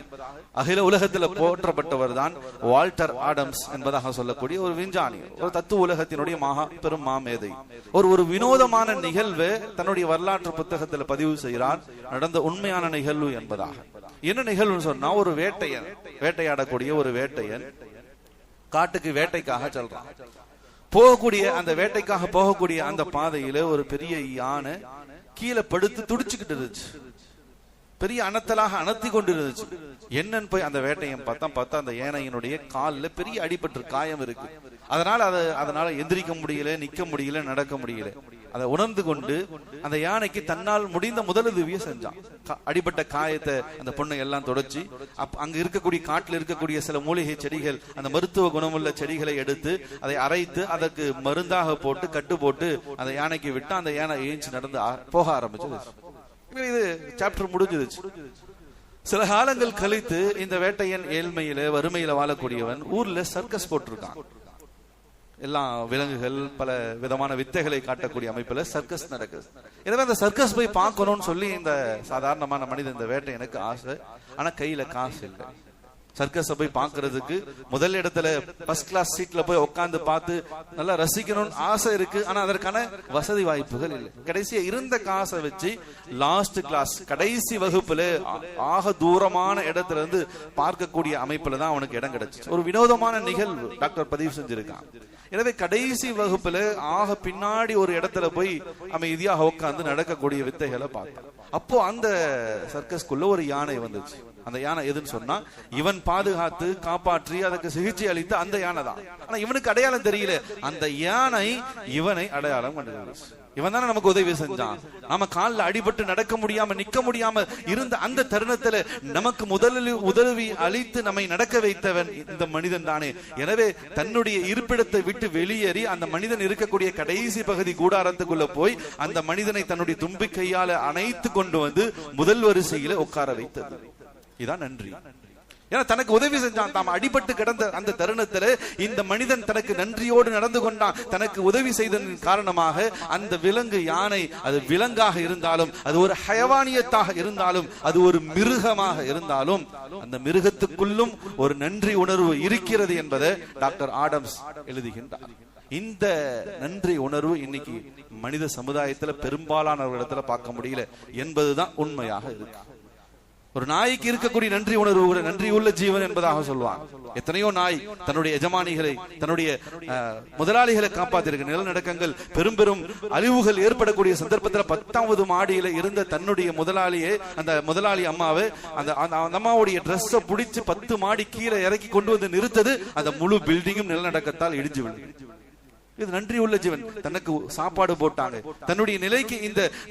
அகில உலகத்தில் போற்றப்பட்டவர் தான் வால்டர் ஆடம்ஸ் என்பதாக சொல்லக்கூடிய ஒரு விஞ்ஞானி, ஒரு தத்துவ உலகத்தினுடைய பெரும் மாமேதை. ஒரு வினோதமான நிகழ்வு தன்னுடைய வரலாற்று புத்தகத்தில் பதிவு செய்கிறார், நடந்த உண்மையான நிகழ்வு என்பதாக. என்ன நிகழ்வுன்னு சொன்னா, ஒரு வேட்டையன், வேட்டையாடக்கூடிய ஒரு வேட்டையன் காட்டுக்கு வேட்டைக்காக செல்றான். போகக்கூடிய அந்த வேட்டைக்காக போகக்கூடிய அந்த பாதையில ஒரு பெரிய யானை கீழே படுத்து துடிச்சுக்கிட்டு இருந்துச்சு, பெரிய அனத்தலாக அனத்தி கொண்டு இருந்துச்சு. என்னன்னு போய் அந்த வேட்டையன் பார்த்தா அந்த யானையினுடைய காலில் பெரிய அடிபட்டு காயம் இருக்கு. அதனால எந்திரிக்க முடியல, நிக்க முடியல, நடக்க முடியல. அதை உணர்ந்து கொண்டு அந்த யானைக்கு தன்னால் முடிந்த முதலுதவியை செஞ்சான். அடிபட்ட காயத்தை அந்த பொண்ணை எல்லாம் தொடச்சி, அங்க இருக்கக்கூடிய காட்டில் இருக்கக்கூடிய சில மூலிகை செடிகள், அந்த மருத்துவ குணமுள்ள செடிகளை எடுத்து அதை அரைத்து அதற்கு மருந்தாக போட்டு கட்டு போட்டு அந்த யானைக்கு விட்டு அந்த யானை ஏஞ்சி நடந்து போக ஆரம்பிச்சது. இது சாப்டர் முடிஞ்சிருச்சு. சில காலங்கள் கழித்து இந்த வேட்டையன் ஏழ்மையில வறுமையில வாழக்கூடியவன் ஊர்ல சர்க்கஸ் போட்டிருக்கான். எல்லாம் விலங்குகள், பல விதமான வித்தைகளை காட்டக்கூடிய அமைப்புல சர்க்கஸ் நடக்குது. எனவே அந்த சர்க்கஸ் போய் பார்க்கணும்னு சொல்லி இந்த சாதாரணமான மனிதன், இந்த வேட்டையனுக்கு ஆசை. ஆனா கையில காசு இல்லை. சர்க்கஸை போய் பார்க்கறதுக்கு முதல் இடத்துல ஃபர்ஸ்ட் கிளாஸ் சீட்ல போய் உட்காந்து பார்த்து நல்லா ரசிக்கணும்னு ஆசை இருக்கு. ஆனா அதற்கான வசதி வாய்ப்புகள் இல்லை. கடைசியா இருந்த காசை வச்சு லாஸ்ட் கிளாஸ், கடைசி வகுப்புல ஆக தூரமான இடத்துல இருந்து பார்க்கக்கூடிய அமைப்புல தான் அவனுக்கு இடம் கிடைச்சிச்சு. ஒரு வினோதமான நிகழ்வு டாக்டர் பதிவு செஞ்சிருக்கான். எனவே கடைசி வகுப்புல ஆக பின்னாடி ஒரு இடத்துல போய் அமைதியாக உட்காந்து நடக்கக்கூடிய வித்தைகளை பார்த்தான். அப்போ அந்த சர்க்கஸ்குள்ள ஒரு யானை வந்துச்சு. அந்த யானை எதுன்னு சொன்னா, இவன் பாதுகாத்து காப்பாற்றி அதற்கு சிகிச்சை அளித்த அந்த யானை தான். ஆனா இவனுக்கு அடையாளம் தெரியல. அந்த யானை இவனை அடையாளம் கண்டுபிடிச்சு. இவன் தானே நமக்கு உதவி செஞ்சான். நாம காலில் அடிபட்டு நடக்க முடியாம நிக்க முடியாம இருந்த அந்த தருணத்துல நமக்கு முதலில் உதவி அளித்து நம்மை நடக்க வைத்தவன் இந்த மனிதன் தானே. எனவே தன்னுடைய இருப்பிடத்தை விட்டு வெளியேறி அந்த மனிதன் இருக்கக்கூடிய கடைசி பகுதி கூடாரத்துக்குள்ள போய் அந்த மனிதனை தன்னுடைய தும்பிக்கையால அணைத்து கொண்டு வந்து முதல் வரிசையில உட்கார வைத்தது. இதான் நன்றி. ஏன்னா தனக்கு உதவி செஞ்சான். தாம் அடிபட்டு கிடந்த அந்த தருணத்துல இந்த மனிதன் தனக்கு நன்றியோடு நடந்து கொண்டான். தனக்கு உதவி செய்ததன் காரணமாக அந்த விலங்கு, யானை, அது விலங்காக இருந்தாலும், அது ஒரு ஹயவானியத்தாக இருந்தாலும், அது ஒரு மிருகமாக இருந்தாலும், அந்த மிருகத்துக்குள்ளும் ஒரு நன்றி உணர்வு இருக்கிறது என்பதை டாக்டர் ஆடம்ஸ் எழுதுகின்றார். இந்த நன்றி உணர்வு இன்னைக்கு மனித சமுதாயத்துல பெரும்பாலானவர்களிடத்துல பார்க்க முடியல என்பதுதான் உண்மையாக இருக்கு. ஒரு நாய்க்கு இருக்கக்கூடிய நன்றி உணர்வு கூட நன்றி உள்ள ஜீவன் என்பதாக சொல்லுவாங்க. எத்தனையோ நாய் தன்னுடைய எஜமானிகளை, தன்னுடைய முதலாளிகளை காப்பாத்திருக்கு. நிலநடுக்கங்கள், பெரும் பெரும் அழிவுகள் ஏற்படக்கூடிய சந்தர்ப்பத்தில் 10வது மாடியில இருந்த தன்னுடைய முதலாளியை, அந்த முதலாளி அம்மாவை, அந்த அம்மாவுடைய டிரெஸ்ஸை பிடிச்சு 10 மாடி கீழே இறக்கி கொண்டு வந்து நிறுத்தது. அந்த முழு பில்டிங்கும் நிலநடுக்கத்தால் இடிஞ்சு விழுந்து. இது நன்றி உள்ள ஜீவன். தனக்கு சாப்பாடு போட்டாங்க, தன்னுடைய நிலைக்கு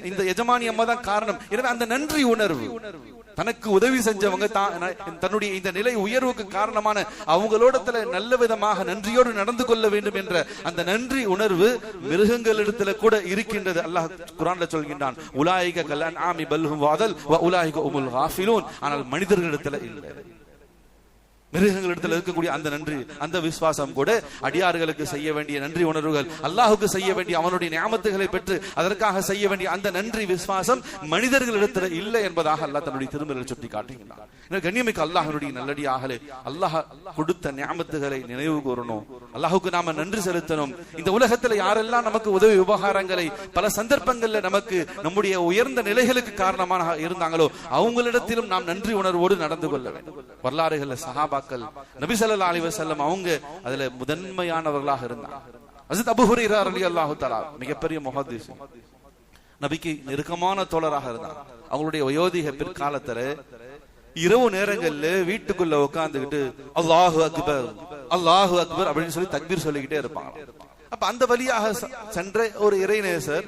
இந்த எஜமானி அம்மா தான் காரணம். எனவே அந்த நன்றி உணர்வு, தனக்கு உதவி செஞ்சவங்க தன்னுடைய இந்த நிலை உயர்வுக்கு காரணமான அவங்களோடத்துல நல்ல விதமாக நன்றியோடு நடந்து கொள்ள வேண்டும் என்ற அந்த நன்றி உணர்வு மிருகங்களிடத்துல கூட இருக்கின்றது. அல்லாஹ் குர்ஆன்ல சொல்கின்றான், உலாயிக கல் அன்ஆமி பல் ஹும் வஅதல் வ உலாயிக உமுல் காஃபிலூன். ஆனால் மனிதர்களிடத்துல இல்லை. மிருகங்களிடத்தில் இருக்கக்கூடிய அந்த நன்றி, அந்த விசுவாசம் கூட அடியார்களுக்கு செய்ய வேண்டிய நன்றி உணர்வுகள், அல்லாஹுக்கு செய்ய வேண்டிய அவனுடைய நியாமத்துகளை பெற்று அதற்காக செய்ய வேண்டிய அந்த நன்றி விசுவாசம் மனிதர்களிடத்தில் இல்லை என்பதாக அல்லாஹ் தன்னுடைய திருமறையில் சுட்டி காட்டுகின்றார். கண்ணியமிக்க அல்லாஹ்வுடைய நல்லடியார்களே, அல்லாஹ் கொடுத்த நியாமத்துகளை நினைவு கூறணும், அல்லாஹுக்கு நாம நன்றி செலுத்தணும். இந்த உலகத்தில் யாரெல்லாம் நமக்கு உதவி உபகாரங்களை பல சந்தர்ப்பங்கள்ல நமக்கு நம்முடைய உயர்ந்த நிலைகளுக்கு காரணமாக இருந்தாங்களோ அவங்களிடத்திலும் நாம் நன்றி உணர்வோடு நடந்து கொள்ள வேண்டும். வரலாறுகள் சஹாபாக்கள், நபி ஸல்லல்லாஹு அலைஹி வஸல்லம் அவங்க அதுல முதன்மையானவர்களாக இருந்தாங்க. ஹஜ்ரத் அபூ ஹுரைரா ரலியல்லாஹு தஆலா மிகப்பெரிய முஹத்திஸ், நபிக்கு நெருக்கமான தோழராக இருந்தாங்க. அவங்களுடைய வயோதிக பிற்காலத்துல இரவு நேரங்கள்ல வீட்டுக்குள்ள உட்கார்ந்துகிட்டு அல்லாஹு அக்பர் அல்லாஹு அக்பர் அப்படின்னு சொல்லி தக்பீர் சொல்லிக்கிட்டே இருப்பாங்க. அப்ப அந்த வழியாக சென்ற ஒரு இறைநேசர்,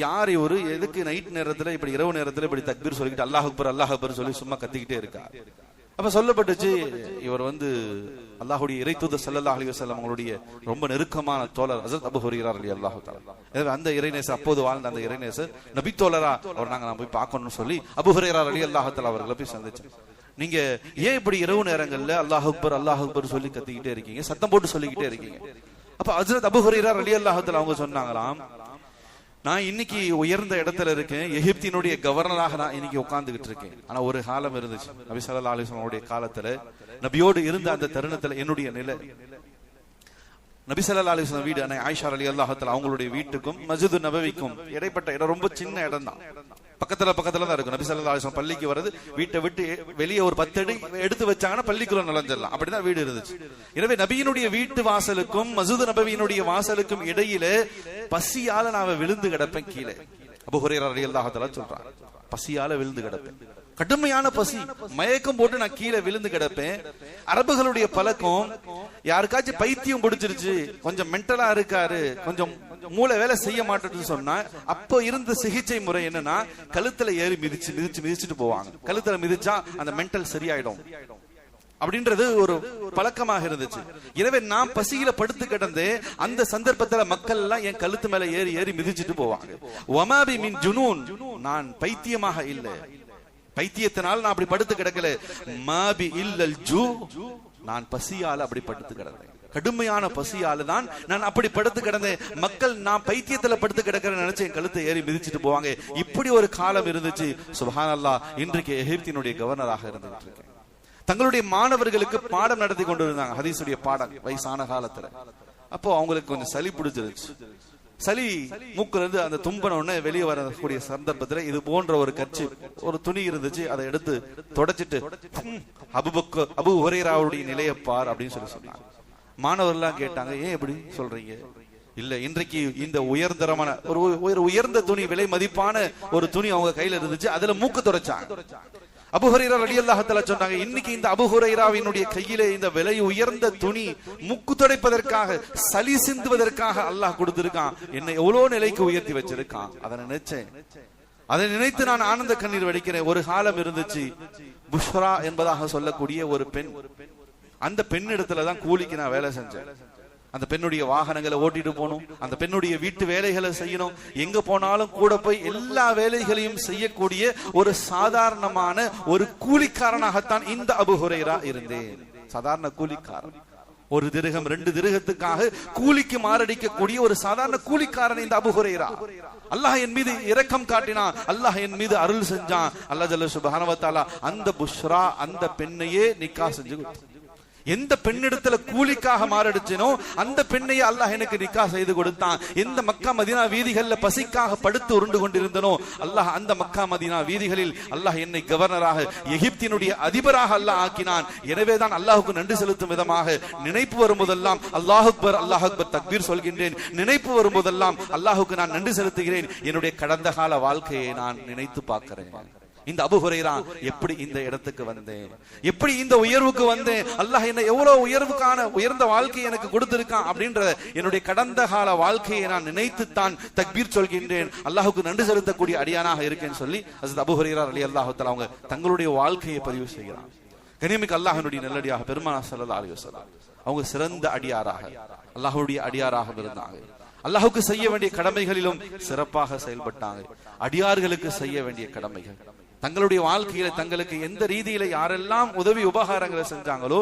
யார் இவரு, எதுக்கு நைட் நேரத்துல இப்படி இரவு நேரத்துல இப்படி தக்பீர் சொல்லிக்கிட்டு அல்லாஹ் அக்பர் அல்லாஹ் அக்பர் சொல்லி சும்மா கத்திக்கிட்டே இருக்கார். அப்ப சொல்லப்பட்டுச்சு, இவர் அல்லாஹ்வுடைய இறை தூதர் ஸல்லல்லாஹு அலைஹி வஸல்லம் அவங்களுடைய ரொம்ப நெருக்கமான தோழர் ஹஜ்ரத் அபூ ஹுரைரா ரலியல்லாஹு தஆலா. எனவே அந்த இறைநேசர், அப்போது வாழ்ந்த அந்த இறைநேசர் நபி தோழரா அவர் நாங்க போய் பார்க்கணும்னு சொல்லி அபூ ஹுரைரா ரலியல்லாஹு தஆலா அவர்களை போய் சந்திச்சோம். நீங்க ஏன் இப்படி இரவு நேரங்கள்ல அல்லாஹ் அக்பர் சொல்லி கத்திக்கிட்டே இருக்கீங்க, சத்தம் போட்டு சொல்லிக்கிட்டே இருக்கீங்க? அப்ப ஹஜ்ரத் அபூ ஹுரைரா ரலியல்லாஹு தஆலா அவங்க சொன்னாங்களாம், நான் இன்னைக்கு உயர்ந்த இடத்துல இருக்கேன், எகிப்தினுடைய கவர்னராக நான் இன்னைக்கு உட்கார்ந்துகிட்டு இருக்கேன். ஆனா ஒரு காலம் இருந்துச்சு, நபி ஸல்லல்லாஹு அலைஹி வஸல்லம் காலத்துல, நபியோடு இருந்த அந்த தருணத்துல என்னுடைய நிலை, நபி ஸல்லல்லாஹு அலைஹி வஸல்லம் வீடு ஆயிஷா ரலியல்லாஹு தஆலா அவங்களுடைய வீட்டுக்கும் மஸ்ஜிது நபவிக்கும் இடைப்பட்ட இடம் ரொம்ப சின்ன இடம் தான், பக்கத்துல தான் இருக்கும். நபி ஸல்லல்லாஹு அலைஹி வஸல்லம் பள்ளிக்கு வருது, வீட்டை விட்டு வெளியே ஒரு 10 அடி எடுத்து வச்சாங்கன்னா பள்ளிக்குள்ள நுழைஞ்சிடலாம், அப்படிதான் வீடு இருந்துச்சு. எனவே நபியினுடைய வீட்டு வாசலுக்கும் மஸ்ஜிது நபவியினுடைய வாசலுக்கும் இடையில பசியால நான் விழுந்து கிடப்பேன் கீழே. அபூ ஹுரைரா ரலியல்லாஹு தஆலா சொல்றாங்க, பசியால விழுந்து கிடப்பேன், கடுமையான பசி, மயக்கம் போட்டு நான் கீழே விழுந்து கிடப்பேன். அரபுகளுடைய பழக்கம், யாருக்காச்சும் பைத்தியம் பிடிச்சிருச்சு, கொஞ்சம் மென்டலா இருக்காரு, கொஞ்சம் மூளை வேலை செய்ய மாட்டேன்னு சொன்னா அப்போ இருந்த சிகிச்சை முறை என்னன்னா கழுத்துல ஏறி மிதிச்சுட்டு போவாங்க. கழுத்துல மிதிச்சா அந்த மென்டல் சரியாயிடும் அப்படின்றது ஒரு பழக்கமாக இருந்துச்சு. எனவே நான் பசியில படுத்து கிடந்து அந்த சந்தர்ப்பத்துல மக்கள் எல்லாம் என் கழுத்து மேல ஏறி மிதிச்சுட்டு போவாங்க. வமாபி மின் ஜுனூன், நான் பைத்தியமாக இல்லை, பைத்தியத்தினால் நான் அப்படி படுத்து கிடக்கல. மாபி இல்லல் ஜூ, நான் பசியால அப்படி படுத்து கிடந்தேன், கடுமையான பசியால தான் நான் அப்படி படுத்து கிடந்தேன். மக்கள் நான் பைத்தியத்துல படுத்து கிடக்கிறேன்னு நினைச்சு என் கழுத்தை ஏறி மிதிச்சுட்டு போவாங்க. இப்படி ஒரு காலம் இருந்துச்சு. சுப்ஹானல்லாஹ், இன்றைக்கு எகிப்தினுடைய கவர்னராக இருந்துட்டு இருக்கேன். தங்களுடைய மாணவர்களுக்கு பாடம் நடத்தி கொண்டு இருந்தாங்க, ஹதீஸுடைய பாடம், வயசான காலத்துல. அப்போ அவங்களுக்கு கொஞ்சம் சளி பிடிச்சிருச்சு. சளி மூக்குல இருந்து அந்த தும்பன உடனே வெளியே வரக்கூடிய சந்தர்ப்பத்துல இது போன்ற ஒரு கட்சி, ஒரு துணி இருந்துச்சு, அதை எடுத்து தொடச்சிட்டு அபூ ஹுரைராவுடைய நிலையை பார் அப்படின்னு சொன்னாங்க. மாணவர்லாம் கேட்டாங்க, ஏன் எப்படி சொல்றீங்க? இல்ல, இன்றைக்கு இந்த உயர்தரமான ஒரு உயர்ந்த துணி, விலை மதிப்பான ஒரு துணி அவங்க கையில இருந்துச்சு, அதுல மூக்கு தொடச்சாங்க. அபூ ஹுரைரா ரலியல்லாஹு தஆலா சொன்னாங்க, இன்னைக்கு இந்த அபூ ஹுரைராவினுடைய கையிலே இந்த விலை உயர்ந்த துணி மூக்கு துடைப்பதற்காக, சளி சிந்துவதற்காக அல்லாஹ் கொடுத்திருக்கான், என்னை எவ்வளவு நிலைக்கு உயர்த்தி வச்சிருக்கான். அதை நினைச்சேன், அதை நினைத்து நான் ஆனந்த கண்ணீர் வடிக்கிறேன். ஒரு காலம் இருந்துச்சு, புஷ்ரா என்பதாக சொல்லக்கூடிய ஒரு பெண், அந்த பெண் இடத்துலதான் கூலிக்கு நான் வேலை செஞ்சேன். அந்த பெண்ணுடைய வாகனங்களை ஓட்டிட்டு போகணும், அந்த பெண்ணுடைய வீட்டு வேலைகளை செய்யணும், எங்க போனாலும் கூட போய் எல்லா வேலைகளையும் செய்யக்கூடிய ஒரு சாதாரணமான ஒரு கூலிக்காரனாகத்தான் இந்த அபூ ஹுரைரா இருந்தேன். சாதாரண கூலிக்காரன், ஒரு திரகம் 2 திரகத்துக்காக கூலிக்கு மாரடிக்கக்கூடிய ஒரு சாதாரண கூலிக்காரன் இந்த அபூ ஹுரைரா. அல்லாஹ் என் மீது இரக்கம் காட்டினான், அல்லாஹ் என் மீது அருள் செஞ்சான். அல்லாஹ் ஜல்ல சுப்ஹானஹு வ தஆலா அந்த புஷ்ரா, அந்த பெண்ணையே நிக்காஹ் செஞ்சு கொடுத்தான். எந்த பெண்ணிடத்துல கூலிக்காக மாரடிச்சனோ அந்த பெண்ணையே அல்லாஹ் எனக்கு நிக்காஹ் செய்து கொடுத்தான். எந்த மக்கா மதீனா வீதிகள்ல பசிக்காக படுத்து உருண்டு கொண்டிருந்தனோ அல்லாஹ் அந்த மக்கா மதீனா வீதிகளில் அல்லாஹ் என்னை கவர்னராக, எகிப்தினுடைய அதிபராக அல்லாஹ் ஆக்கினான். எனவேதான் அல்லாஹுக்கு நன்றி செலுத்தும் விதமாக நினைப்பு வரும்போதெல்லாம் அல்லாஹ் அக்பர் அல்லாஹ் அக்பர் தக்பீர் சொல்கின்றேன். நினைப்பு வரும்போதெல்லாம் அல்லாஹுக்கு நான் நன்றி செலுத்துகிறேன். என்னுடைய கடந்த கால வாழ்க்கையை நான் நினைத்து பார்க்கிறேன். இந்த அபூ ஹுரைரா எப்படி இந்த இடத்துக்கு வந்தேன், எப்படி இந்த உயர்வுக்கு வந்தேன், அல்லாஹ் என்ன எவ்வளவு உயர்ந்த வாழ்க்கையை எனக்கு கொடுத்திருக்கான் அப்படின்ற என்னுடைய கடந்த கால வாழ்க்கையை நான் நினைத்துத்தான் தக்பீர் சொல்கின்றேன், அல்லாஹுக்கு நன்றி செலுத்தக்கூடிய அடியானாக இருக்கேன்னு சொல்லி ஹஜ்ரத் அபூ ஹுரைரா ரலியல்லாஹு தஆலா அவங்க தங்களுடைய வாழ்க்கையை பதிவு செய்கிறாங்க. கண்ணியமிக்க அல்லாஹ்வினுடைய நல்லடியாக பெருமானார் ஸல்லல்லாஹு அலைஹி வஸல்லம் அவங்க சிறந்த அடியாராக அல்லாஹ்வுடைய அடியாராக இருந்தாங்க. அல்லாஹுக்கு செய்ய வேண்டிய கடமைகளிலும் சிறப்பாக செயல்பட்டாங்க. அடியார்களுக்கு செய்ய வேண்டிய கடமைகள் தங்களுடைய வாழ்க்கையில தங்களுக்கு எந்த ரீதியில யாரெல்லாம் உதவி உபகாரங்களை செஞ்சாங்களோ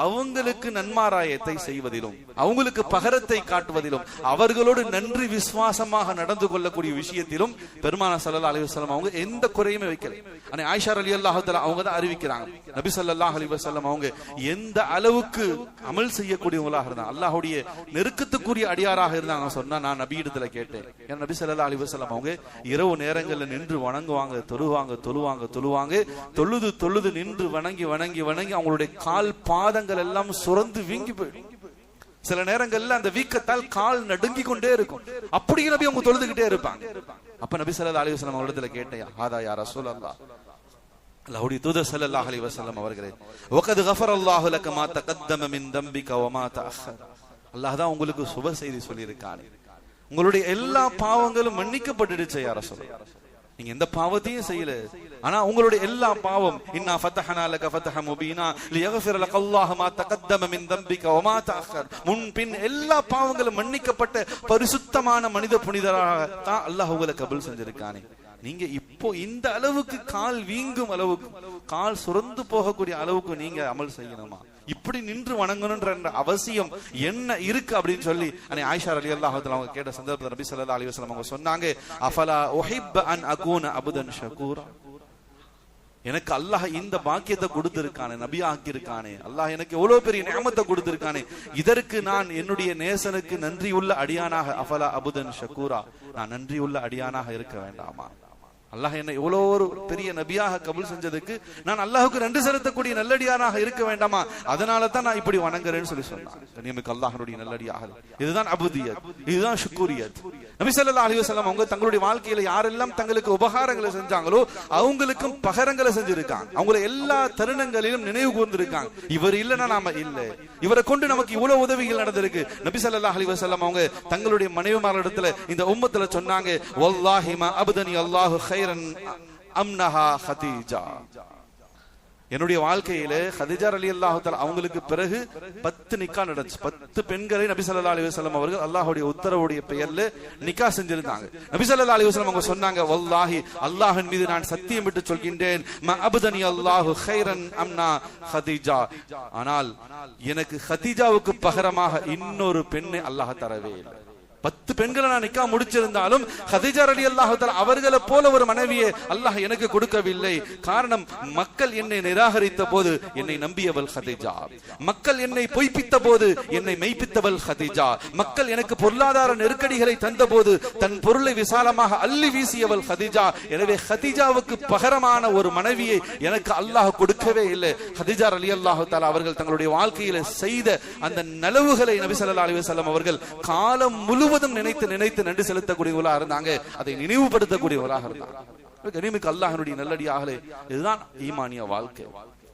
அவங்களுக்கு நன்மாராயத்தை செய்வதிலும் அவங்களுக்கு பகரத்தை காட்டுவதிலும் அவர்களோடு நன்றி விசுவாசமாக நடந்து கொள்ளக்கூடிய விஷயத்திலும் பெருமானார் ஸல்லல்லாஹு அலைஹி வஸல்லம் அவங்க எந்த குறையுமே வைக்கல. ஆனா ஆயிஷா ரலியல்லாஹு தஆலா அவங்க தான் அறிவிக்கிறாங்க, நபி ஸல்லல்லாஹு அலைஹி வஸல்லம் அவங்க எந்த அளவுக்கு அமல் செய்யக்கூடியவங்களாக இருந்தாங்க, அல்லாஹ்வுடைய நெருக்கத்துக்குரிய அடியாராக இருந்தாங்க சொன்னா நான் நபி இடத்துல கேட்டேன். ஏன்னா நபி ஸல்லல்லாஹு அலைஹி வஸல்லம் அவங்க இரவு நேரங்கள்ல நின்று வணங்குவாங்க, தொழுவாங்க, தொழுது நின்று வணங்கி அவங்களுடைய கால் பாதங்கள் எல்லாம் சுரந்து வீங்கி போயிடும். சில நேரங்கள்ல அந்த வீக்கத்தால் கால் நடுங்கி கொண்டே இருக்கும். அப்படியே நபி அவங்க தொழுதுகிட்டே இருப்பாங்க. அப்ப நபி ஸல்லல்லாஹு அலைஹி வஸல்லம் அவர்களிடத்துல கேட்டேன், ஹாதா யா ரசூலல்லாஹ், அல்லாஹ்வுடைய தூதர் ஸல்லல்லாஹு அலைஹி வஸல்லம் அவர்களே, வகத் கஃபரல்லாஹு லக மா தகத்தம மின் தம்பிக வ மா தஅخر, அல்லாஹ் தான் உங்களுக்கு சுப செய்தி சொல்லி இருக்கானே, உங்களுடைய எல்லா பாவங்களும் மன்னிக்கப்பட்டுடுச்சு யா ரசூலல்லாஹ், நீங்க எந்த பாவத்தையும் செய்யல, ஆனா உங்களுடைய எல்லா பாவம் இன்னா ஃபதஹனா லக ஃபதஹ முபீனா லியக்ஃபிர லக்கல்லாஹு மா தகத்தம மின் தம்பிக வ மா தஅخر, முன்பின் எல்லா பாவங்களும் மன்னிக்கப்பட்ட பரிசுத்தமான மனித புனிதராக தான் அல்லாஹ் உங்களை கபூல் செஞ்சிருக்கானே. நீங்க இப்போ இந்த அளவுக்கு கால் வீங்கும் அளவுக்கு கால் சுரந்து போகக்கூடிய அளவுக்கு நீங்க அமல் செய்யணுமா, இப்படி நின்று வணங்கணும்ன்ற அவசியம் என்ன இருக்கு அப்படின்னு சொல்லி ஆயிஷா ரலியல்லாஹு தஆலா அவங்க கேட்ட சந்தர்ப்பத்தில் நபி ஸல்லல்லாஹு அலைஹி வஸல்லம் அவங்க சொன்னாங்க, அஃபலா உஹிப் அன் அகூன அப்தன் ஷகூரா, எனக்கு அல்லாஹ் இந்த பாக்கியத்தை கொடுத்திருக்கானே, நபி ஆக்கி இருக்கானே, அல்லாஹ் எனக்கு எவ்வளவு பெரிய நியமத்தை கொடுத்திருக்கானே, இதற்கு நான் என்னுடைய நேசனுக்கு நன்றியுள்ள அடியானாக அஃபலா அப்தன் ஷகூரா, நான் நன்றியுள்ள அடியானாக இருக்க வேண்டாமா, அல்லாஹ் என்ன எவ்வளவு ஒரு பெரிய நபியாக கபூல் செஞ்சதுக்கு நான் அல்லாஹுக்கு நன்றி செலுத்தக்கூடிய நல்லடியாராக இருக்க வேண்டாமா, அதனால தான் நான் இப்படி வணங்குறேன்னு சொல்லி சொன்னாங்க. கண்ணியமிக்க அல்லாஹ்வுடைய நல்லடியாக இதுதான் அபூதியத், இதுதான் ஷுக்கூரியத். நபி ஸல்லல்லாஹு அலைஹி வஸல்லம் அவங்க தங்களுடைய வாழ்க்கையில யாரெல்லாம் தங்களுக்கு உபகாரங்களை செஞ்சாங்களோ அவங்களுக்கும் பகரங்களை செஞ்சிருக்காங்க. அவங்களை எல்லா தருணங்களிலும் நினைவு கூர்ந்திருக்காங்க. இவர் இல்லைன்னா நாம இல்ல, இவரை கொண்டு நமக்கு இவ்வளவு உதவிகள் நடந்திருக்கு. நபி ஸல்லல்லாஹு அலைஹி வஸல்லம் அவங்க தங்களுடைய மனைவிமாரிடத்துல இந்த உம்மத்துல சொன்னாங்க, வல்லாஹி மா அப்தனி அல்லாஹு கைரன் அம்னஹா ஹதீஜா, என்னுடைய வாழ்க்கையில ஹதீஜா ரலியல்லாஹு தஆலா அவங்களுக்கு பிறகு 10 நிக்கா நடந்துச்சு. 10 பெண்களை நபி ஸல்லல்லாஹு அலைஹி வஸல்லம் அவர்கள் அல்லாஹ்வுடைய உத்தரவுடைய பெயர்ல நிக்கா செஞ்சிருந்தாங்க. நபி ஸல்லல்லாஹு அலைஹி வஸல்லம் அவங்க சொன்னாங்க, வல்லாஹி அல்லாஹ்வின் மீது நான் சத்தியம் விட்டு சொல்கின்றேன், மா அப்தனி அல்லாஹு கைரன் அம்னா ஹதீஜா, ஆனால் எனக்கு ஹதீஜாவுக்கு பகரமாக இன்னொரு பெண்ணை அல்லாஹ் தரவே இல்லை. 10 பெண்களை நான் நிக்கா முடிச்சிருந்தாலும் ஹதீஜா ரலியல்லாஹு தஆலா அவர்களை போல ஒரு மனைவியை அல்லாஹ் எனக்கு கொடுக்கவில்லை. காரணம், மக்கள் என்னை நிராகரித்த போது என்னை நம்பியவள் ஹதீஜா, மக்கள் என்னை பொய்ப்பித்த போது என்னை மெய்ப்பித்தவள் ஹதீஜா, மக்கள் எனக்கு பொருளாதார நெருக்கடிகளை தந்த போது தன் பொருளை விசாலமாக அள்ளி வீசியவள் ஹதீஜா. எனவே ஹதீஜாவுக்கு பகரமான ஒரு மனைவியை எனக்கு அல்லாஹ் கொடுக்கவே இல்லை. ஹதீஜா ரலியல்லாஹு தஆலா அவர்கள் தங்களுடைய வாழ்க்கையில செய்த அந்த நலவுகளை நபி ஸல்லல்லாஹு அலைஹி வஸல்லம் அவர்கள் காலம் முழுவதும் நினைத்து நன்றி செலுத்தக்கூடியவர்களாக இருந்தாங்க, அதை நினைவுபடுத்தக்கூடியவர்களாக இருந்தாங்க. கண்ணியமிக்க அல்லாஹ்வுடைய நல்லடியார்களே, இதுதான் ஈமானிய வாழ்க்கை.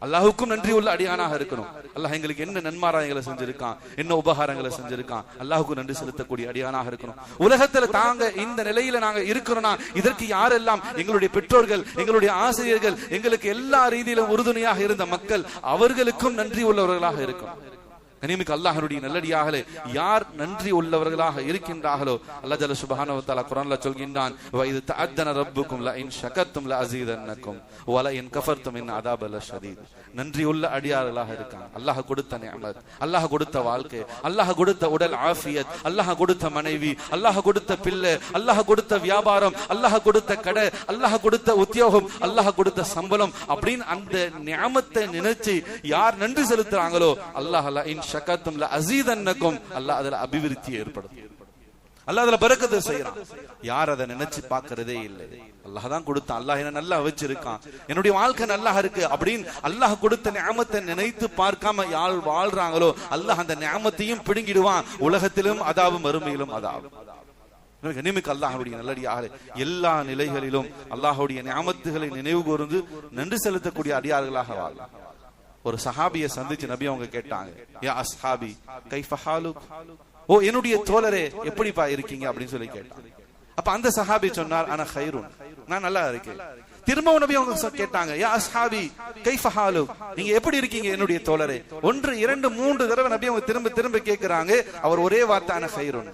அல்லாஹுக்கும் நன்றி உள்ள அடியானாக இருக்கணும். அல்லாஹ் எங்களுக்கு என்ன நன்மாராயங்களை செஞ்சிருக்கான், என்ன உபகாரங்களை செஞ்சிருக்கான், அல்லாஹுக்கு நன்றி செலுத்தக்கூடிய அடியானாக இருக்கணும். உலகத்துல தாங்க இந்த நிலையில நாங்க இருக்கிறோம்னா இதற்கு யாரெல்லாம் எங்களுடைய பெற்றோர்கள், எங்களுடைய ஆசிரியர்கள், எங்களுக்கு எல்லா ரீதியிலும் உறுதுணையாக இருந்த மக்கள், அவர்களுக்கும் நன்றி உள்ளவர்களாக இருக்கணும். கண்ணியமிக்க அல்லாஹ்வுடைய நல்லடியார்களே, யார் நன்றி உள்ளவர்களாக இருக்கின்றார்களோ அல்லாஹ் ஜல்ல சுப்ஹானஹு வ தஆலா குர்ஆன்ல சொல்கின்றான், வ இத் தஅத்தன ரப்புக்கும் ல இன் ஷகர்தும் ல அஸீதன்னக்கும் வ ல இன் கஃபர்தும் இன் அஸாப லஷதீத். நன்றி உள்ள அடியார்களாக இருக்காங்க. அல்லாஹ் கொடுத்த நிஅமத், அல்லாஹ் கொடுத்த வாழ்க்கை, அல்லாஹ் கொடுத்த உடல் ஆஃபியத், அல்லாஹ் கொடுத்த மனைவி, அல்லாஹ் கொடுத்த பிள்ளை, அல்லாஹ் கொடுத்த வியாபாரம், அல்லாஹ் கொடுத்த கடை, அல்லாஹ் கொடுத்த உத்தியோகம், அல்லாஹ் கொடுத்த சம்பளம் அப்படின்னு அந்த நிஅமத்தை நினைச்சு யார் நன்றி செலுத்துறாங்களோ அல்லாஹ் ல இன் ஷகர்தும் ல அஸீதன்னக்கும், அல்லாஹ் அதுல அபிவிருத்தி ஏற்படுத்தும், அல்லாஹ் அதுல பரக்கத்தை செய்யறான். யார் அதை நினைச்சு பார்க்கிறதே இல்லை. அல்லாஹ் தான் கொடுத்தான், அல்லாஹ் என்ன நல்லா வச்சிருக்கான், என்னுடைய வாழ்க்கை நல்லா இருக்கு அப்படின்னு அல்லாஹ் கொடுத்த நிஅமத்தை நினைத்து பார்க்காம யார் வாழ்றாங்களோ அல்லாஹ் அந்த நிஅமத்தையும் பிடுங்கிடுவான். உலகத்திலும் அதாவும் மறுமையிலும் அதாவும். கண்ணியமிக்க அல்லாஹ்வுடைய நல்லடியார்களே, எல்லா நிலைகளிலும் அல்லாஹ்வுடைய நியாமத்துகளை நினைவு கூர்ந்து நன்றி செலுத்தக்கூடிய அடியார்களாக வாழ. ஒரு சஹாபியை சந்திச்சு நபி அவங்க கேட்டாங்க, யா அஸ்ஹாபி கைஃப ஹாலுக், ஓ என்னுடைய தோழரே எப்படிப்பா இருக்கீங்க அப்படின்னு சொல்லி கேட்டாங்க. அப்ப அந்த சஹாபி சொன்னார், அன கைருன், நான் நல்லா இருக்கேன். திரும்பவும் நபி அவங்க கேட்டாங்க, யா அஸ்ஹாபி கைஃப ஹாலுக், நீங்க எப்படி இருக்கீங்க என்னுடைய தோழரே. 1 2 3 தடவை நபி அவங்க திரும்ப திரும்ப கேட்கிறாங்க. அவர் ஒரே வார்த்தை அன கைருன்.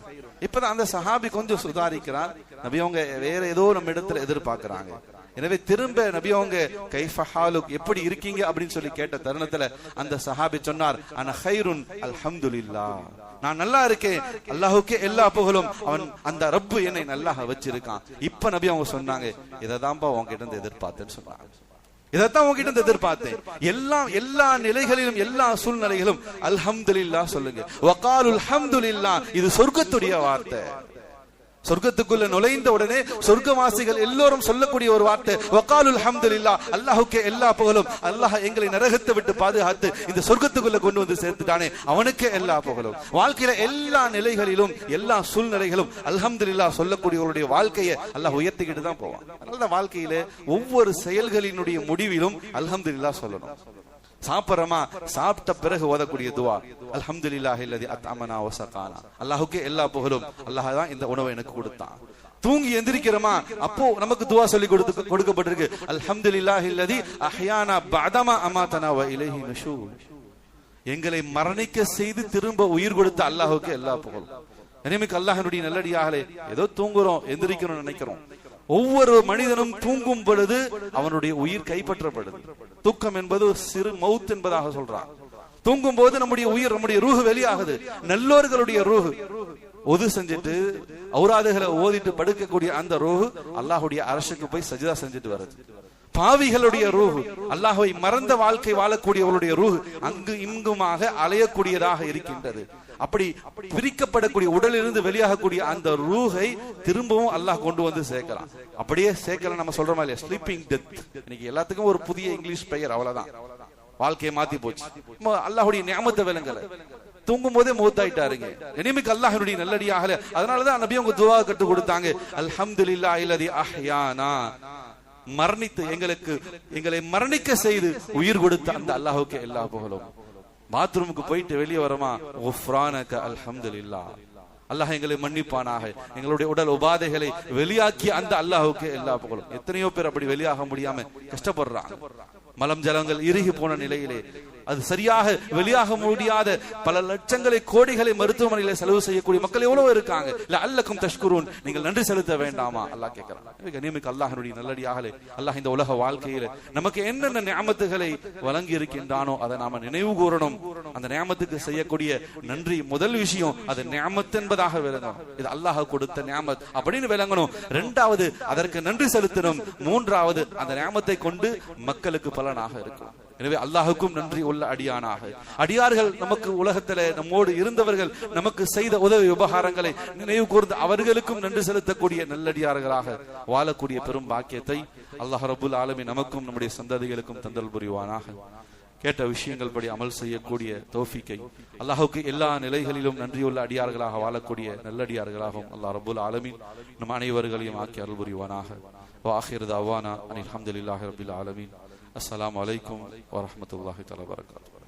இப்பதான் அந்த சஹாபி கொஞ்சம் சுதாரிக்கிறார். நபி அவங்க வேற ஏதோ நம்ம இடத்துல எதிர்பார்க்கிறாங்க. எனவே திரும்ப நபி அவங்க கைஃப ஹாலுக் எப்படி இருக்கீங்க அப்படின்னு சொல்லி கேட்ட தருணத்துல அந்த சஹாபி சொன்னார், அன கைருன் அல்ஹம்துலில்லாஹ், நான் நல்லா இருக்கேன், அல்லாஹ்வுக்கே எல்லா புகழும், அவன் அந்த ரப்பு என்னை நல்லா வச்சிருக்கான். இப்ப நபி அவங்க சொன்னாங்க, இததான்பா உங்ககிட்ட இருந்து எதிர்பார்த்தேன்னு சொன்னாங்க. இதைத்தான் உங்ககிட்ட இருந்து எதிர்பார்த்தேன். எல்லா நிலைகளிலும் எல்லா சூழ்நிலைகளும் அல்ஹம்துலில்லாஹ் சொல்லுங்க. வகாலுல் ஹம்துலில்லாஹ், இது சொர்க்கத்துடைய வார்த்தை. சொர்க்கத்துக்குள்ள நுழைந்த உடனே சொர்க்கவாசிகள் எல்லோரும் சொல்லக்கூடிய ஒரு வார்த்தை, வகாலுல் ஹம்துலில்லாஹ், அல்லாஹ்வுக்கே எல்லா புகழும், அல்லாஹ் எங்களை நரகத்தை விட்டு பாதுகாத்து இந்த சொர்க்கத்துக்குள்ள கொண்டு வந்து சேர்த்துட்டானே, அவனுக்கே எல்லா புகழும். வாழ்க்கையில எல்லா நிலைகளிலும் எல்லா சூழ்நிலைகளும் அல்ஹம்துலில்லாஹ் சொல்லக்கூடியவருடைய வாழ்க்கையை அல்லாஹ் உயர்த்திக்கிட்டு தான் போவான். அதனால வாழ்க்கையில ஒவ்வொரு செயல்களினுடைய முடிவிலும் அல்ஹம்துலில்லாஹ் சொல்லணும். சாப்பிடுறோமா, சாப்பிட்ட பிறகு ஓதக்கூடிய துவா, அல்ஹம்துலில்லாஹி அல்லதி அத்அமனா வ ஸகானா, அல்லாஹ்வுக்கே எல்லா புகழும், அல்லாஹ் தான் இந்த உணவை எனக்கு கொடுத்தான். தூங்கி எந்திரிக்கிறோமா, அப்போ நமக்கு துவா சொல்லி கொடுக்கப்பட்டிருக்கு, அல்ஹம்துலில்லாஹி அல்லதி அஹ்யானா பஅதமா அமாதனா வ இலைஹி நுஷூர், எங்களை மரணிக்க செய்து திரும்ப உயிர் கொடுத்த அல்லாஹ்வுக்கே எல்லா புகழும். கண்ணியமிக்க அல்லாஹ்வுடைய நல்லடியார்களே, ஏதோ தூங்குறோம் எந்திரிக்கிறோம் நினைக்கிறோம். ஒவ்வொரு மனிதனும் தூங்கும் பொழுது அவனுடைய உயிர் கைப்பற்றப்படுது. தூக்கம் என்பது சிறு மவுத் என்பதாக சொல்றான். தூங்கும் போது நம்முடைய உயிர், நம்முடைய ரூஹ் வெளியாகுது. நல்லோர்களுடைய ரூஹ் ஒது செஞ்சுட்டு ஔராதுகளை ஓதிட்டு படுக்கக்கூடிய அந்த ரூஹ் அல்லாஹ்வுடைய அரசுக்கு போய் சஜிதா செஞ்சுட்டு வருது. பாவிகளுடைய ரூஹ், அல்லாஹ்வை மறந்த வாழ்க்கை வாழக்கூடியவர்களுடைய ரூஹ் அங்கு இங்குமாக அலையக்கூடியதாக இருக்கின்றது. அப்படி பிரிக்கப்படக்கூடிய உடலிலிருந்து வெளியாகக்கூடிய அந்த ரூஹை திரும்பவும் அல்லாஹ் கொண்டு வந்து சேர்க்கலாம். அப்படியே சேர்க்கல நம்ம சொல்றோமா இல்லையா, ஸ்லீப்பிங் டெத். இன்னைக்கு எல்லாத்துக்கும் ஒரு புதிய இங்கிலீஷ் பெயர், அவ்வளவுதான். வாழ்க்கையை மாத்தி போச்சு. அல்லாஹ்வுடைய நியமத்தை விளங்கல, தூங்கும் போதே மௌத்தாயிட்டாருங்க. இனிமேக்கு அல்லாஹ்வுடைய நல்லடியாகல. அதனாலதான் நபி அவங்க துஆ கற்றுக் கொடுத்தாங்க, அல்ஹம்துலில்லாஹி அல்லதி அஹ்யானா, மரணித்து எங்களை மரணிக்க செய்து உயிர் கொடுத்த அந்த அல்லாஹ்வுக்கு எல்லா புகழும். பாத்ரூமுக்கு போயிட்டு வெளியே வரமா, குஃப்ரானக அல்ஹம்துலில்லாஹ், அல்லாஹ் எங்களை மன்னிப்பானாக, எங்களுடைய உடல் உபாதைகளை வெளியாக்கிய அந்த அல்லாஹ்வுக்கு எல்லா புகழும். எத்தனையோ பேர் அப்படி வெளியாக முடியாம கஷ்டப்படுறாங்க. மலம் ஜலங்கள் இறுகி போன நிலையிலே அது சரியாக வெளியாக முடியாத பல லட்சங்களை கோடிகளை மருத்துவமனையில செலவு செய்யக்கூடிய மக்கள் எவ்வளவு இருக்காங்க. லஅல்லக்கும் தஷ்குரூன், நீங்கள் நன்றி செலுத்த வேண்டாமா அல்லாஹ் கேட்கிறான். கண்ணியமிக்க அல்லாஹ்வுடைய நல்லடியார்களே, அல்லாஹ் இந்த உலக வாழ்க்கையில நமக்கு என்னென்ன நியமத்துகளை வழங்கி இருக்கின்றானோ அதை நாம நினைவு கூறணும். அந்த நியமத்துக்கு செய்யக்கூடிய நன்றி முதல் விஷயம் அது நியமத் என்பதாக விளங்கணும். இது அல்லாஹ் கொடுத்த நியமத் அப்படின்னு விளங்கணும். இரண்டாவது அதற்கு நன்றி செலுத்தணும். மூன்றாவது அந்த நியமத்தை கொண்டு மக்களுக்கு பலனாக இருக்கும். எனவே அல்லாஹுக்கும் நன்றி உள்ள அடியானாக, அடியார்கள் நமக்கு உலகத்திலே நம்மோடு இருந்தவர்கள் நமக்கு செய்த உதவி உபகாரங்களை நினைவு கூர்ந்து அவர்களுக்கும் நன்றி செலுத்தக்கூடிய நல்லடியார்களாக வாழக்கூடிய பெரும் பாக்கியத்தை அல்லாஹ் ரப்புல் ஆலமீன் நமக்கும் நம்முடைய சந்ததிகளுக்கும் தந்தல் புரிவானாக. கேட்ட விஷயங்கள் படி அமல் செய்யக்கூடிய தௌஃபீக்கை, அல்லாஹுக்கு எல்லா நிலைகளிலும் நன்றியுள்ள அடியார்களாக வாழக்கூடிய நல்லடியார்களாகவும் அல்லாஹ் ரப்புல் ஆலமீன் நம் அனைவர்களையும் ஆக்கி அருள் புரிவானாக. வஆகிரு தஅவானா அனில் ஹம்துலில்லாஹி ரப்பில் ஆலமீன். அஸ்ஸலாமு அலைக்கும் வரஹ்மத்துல்லாஹி தஆலா வபரகாத்துஹு.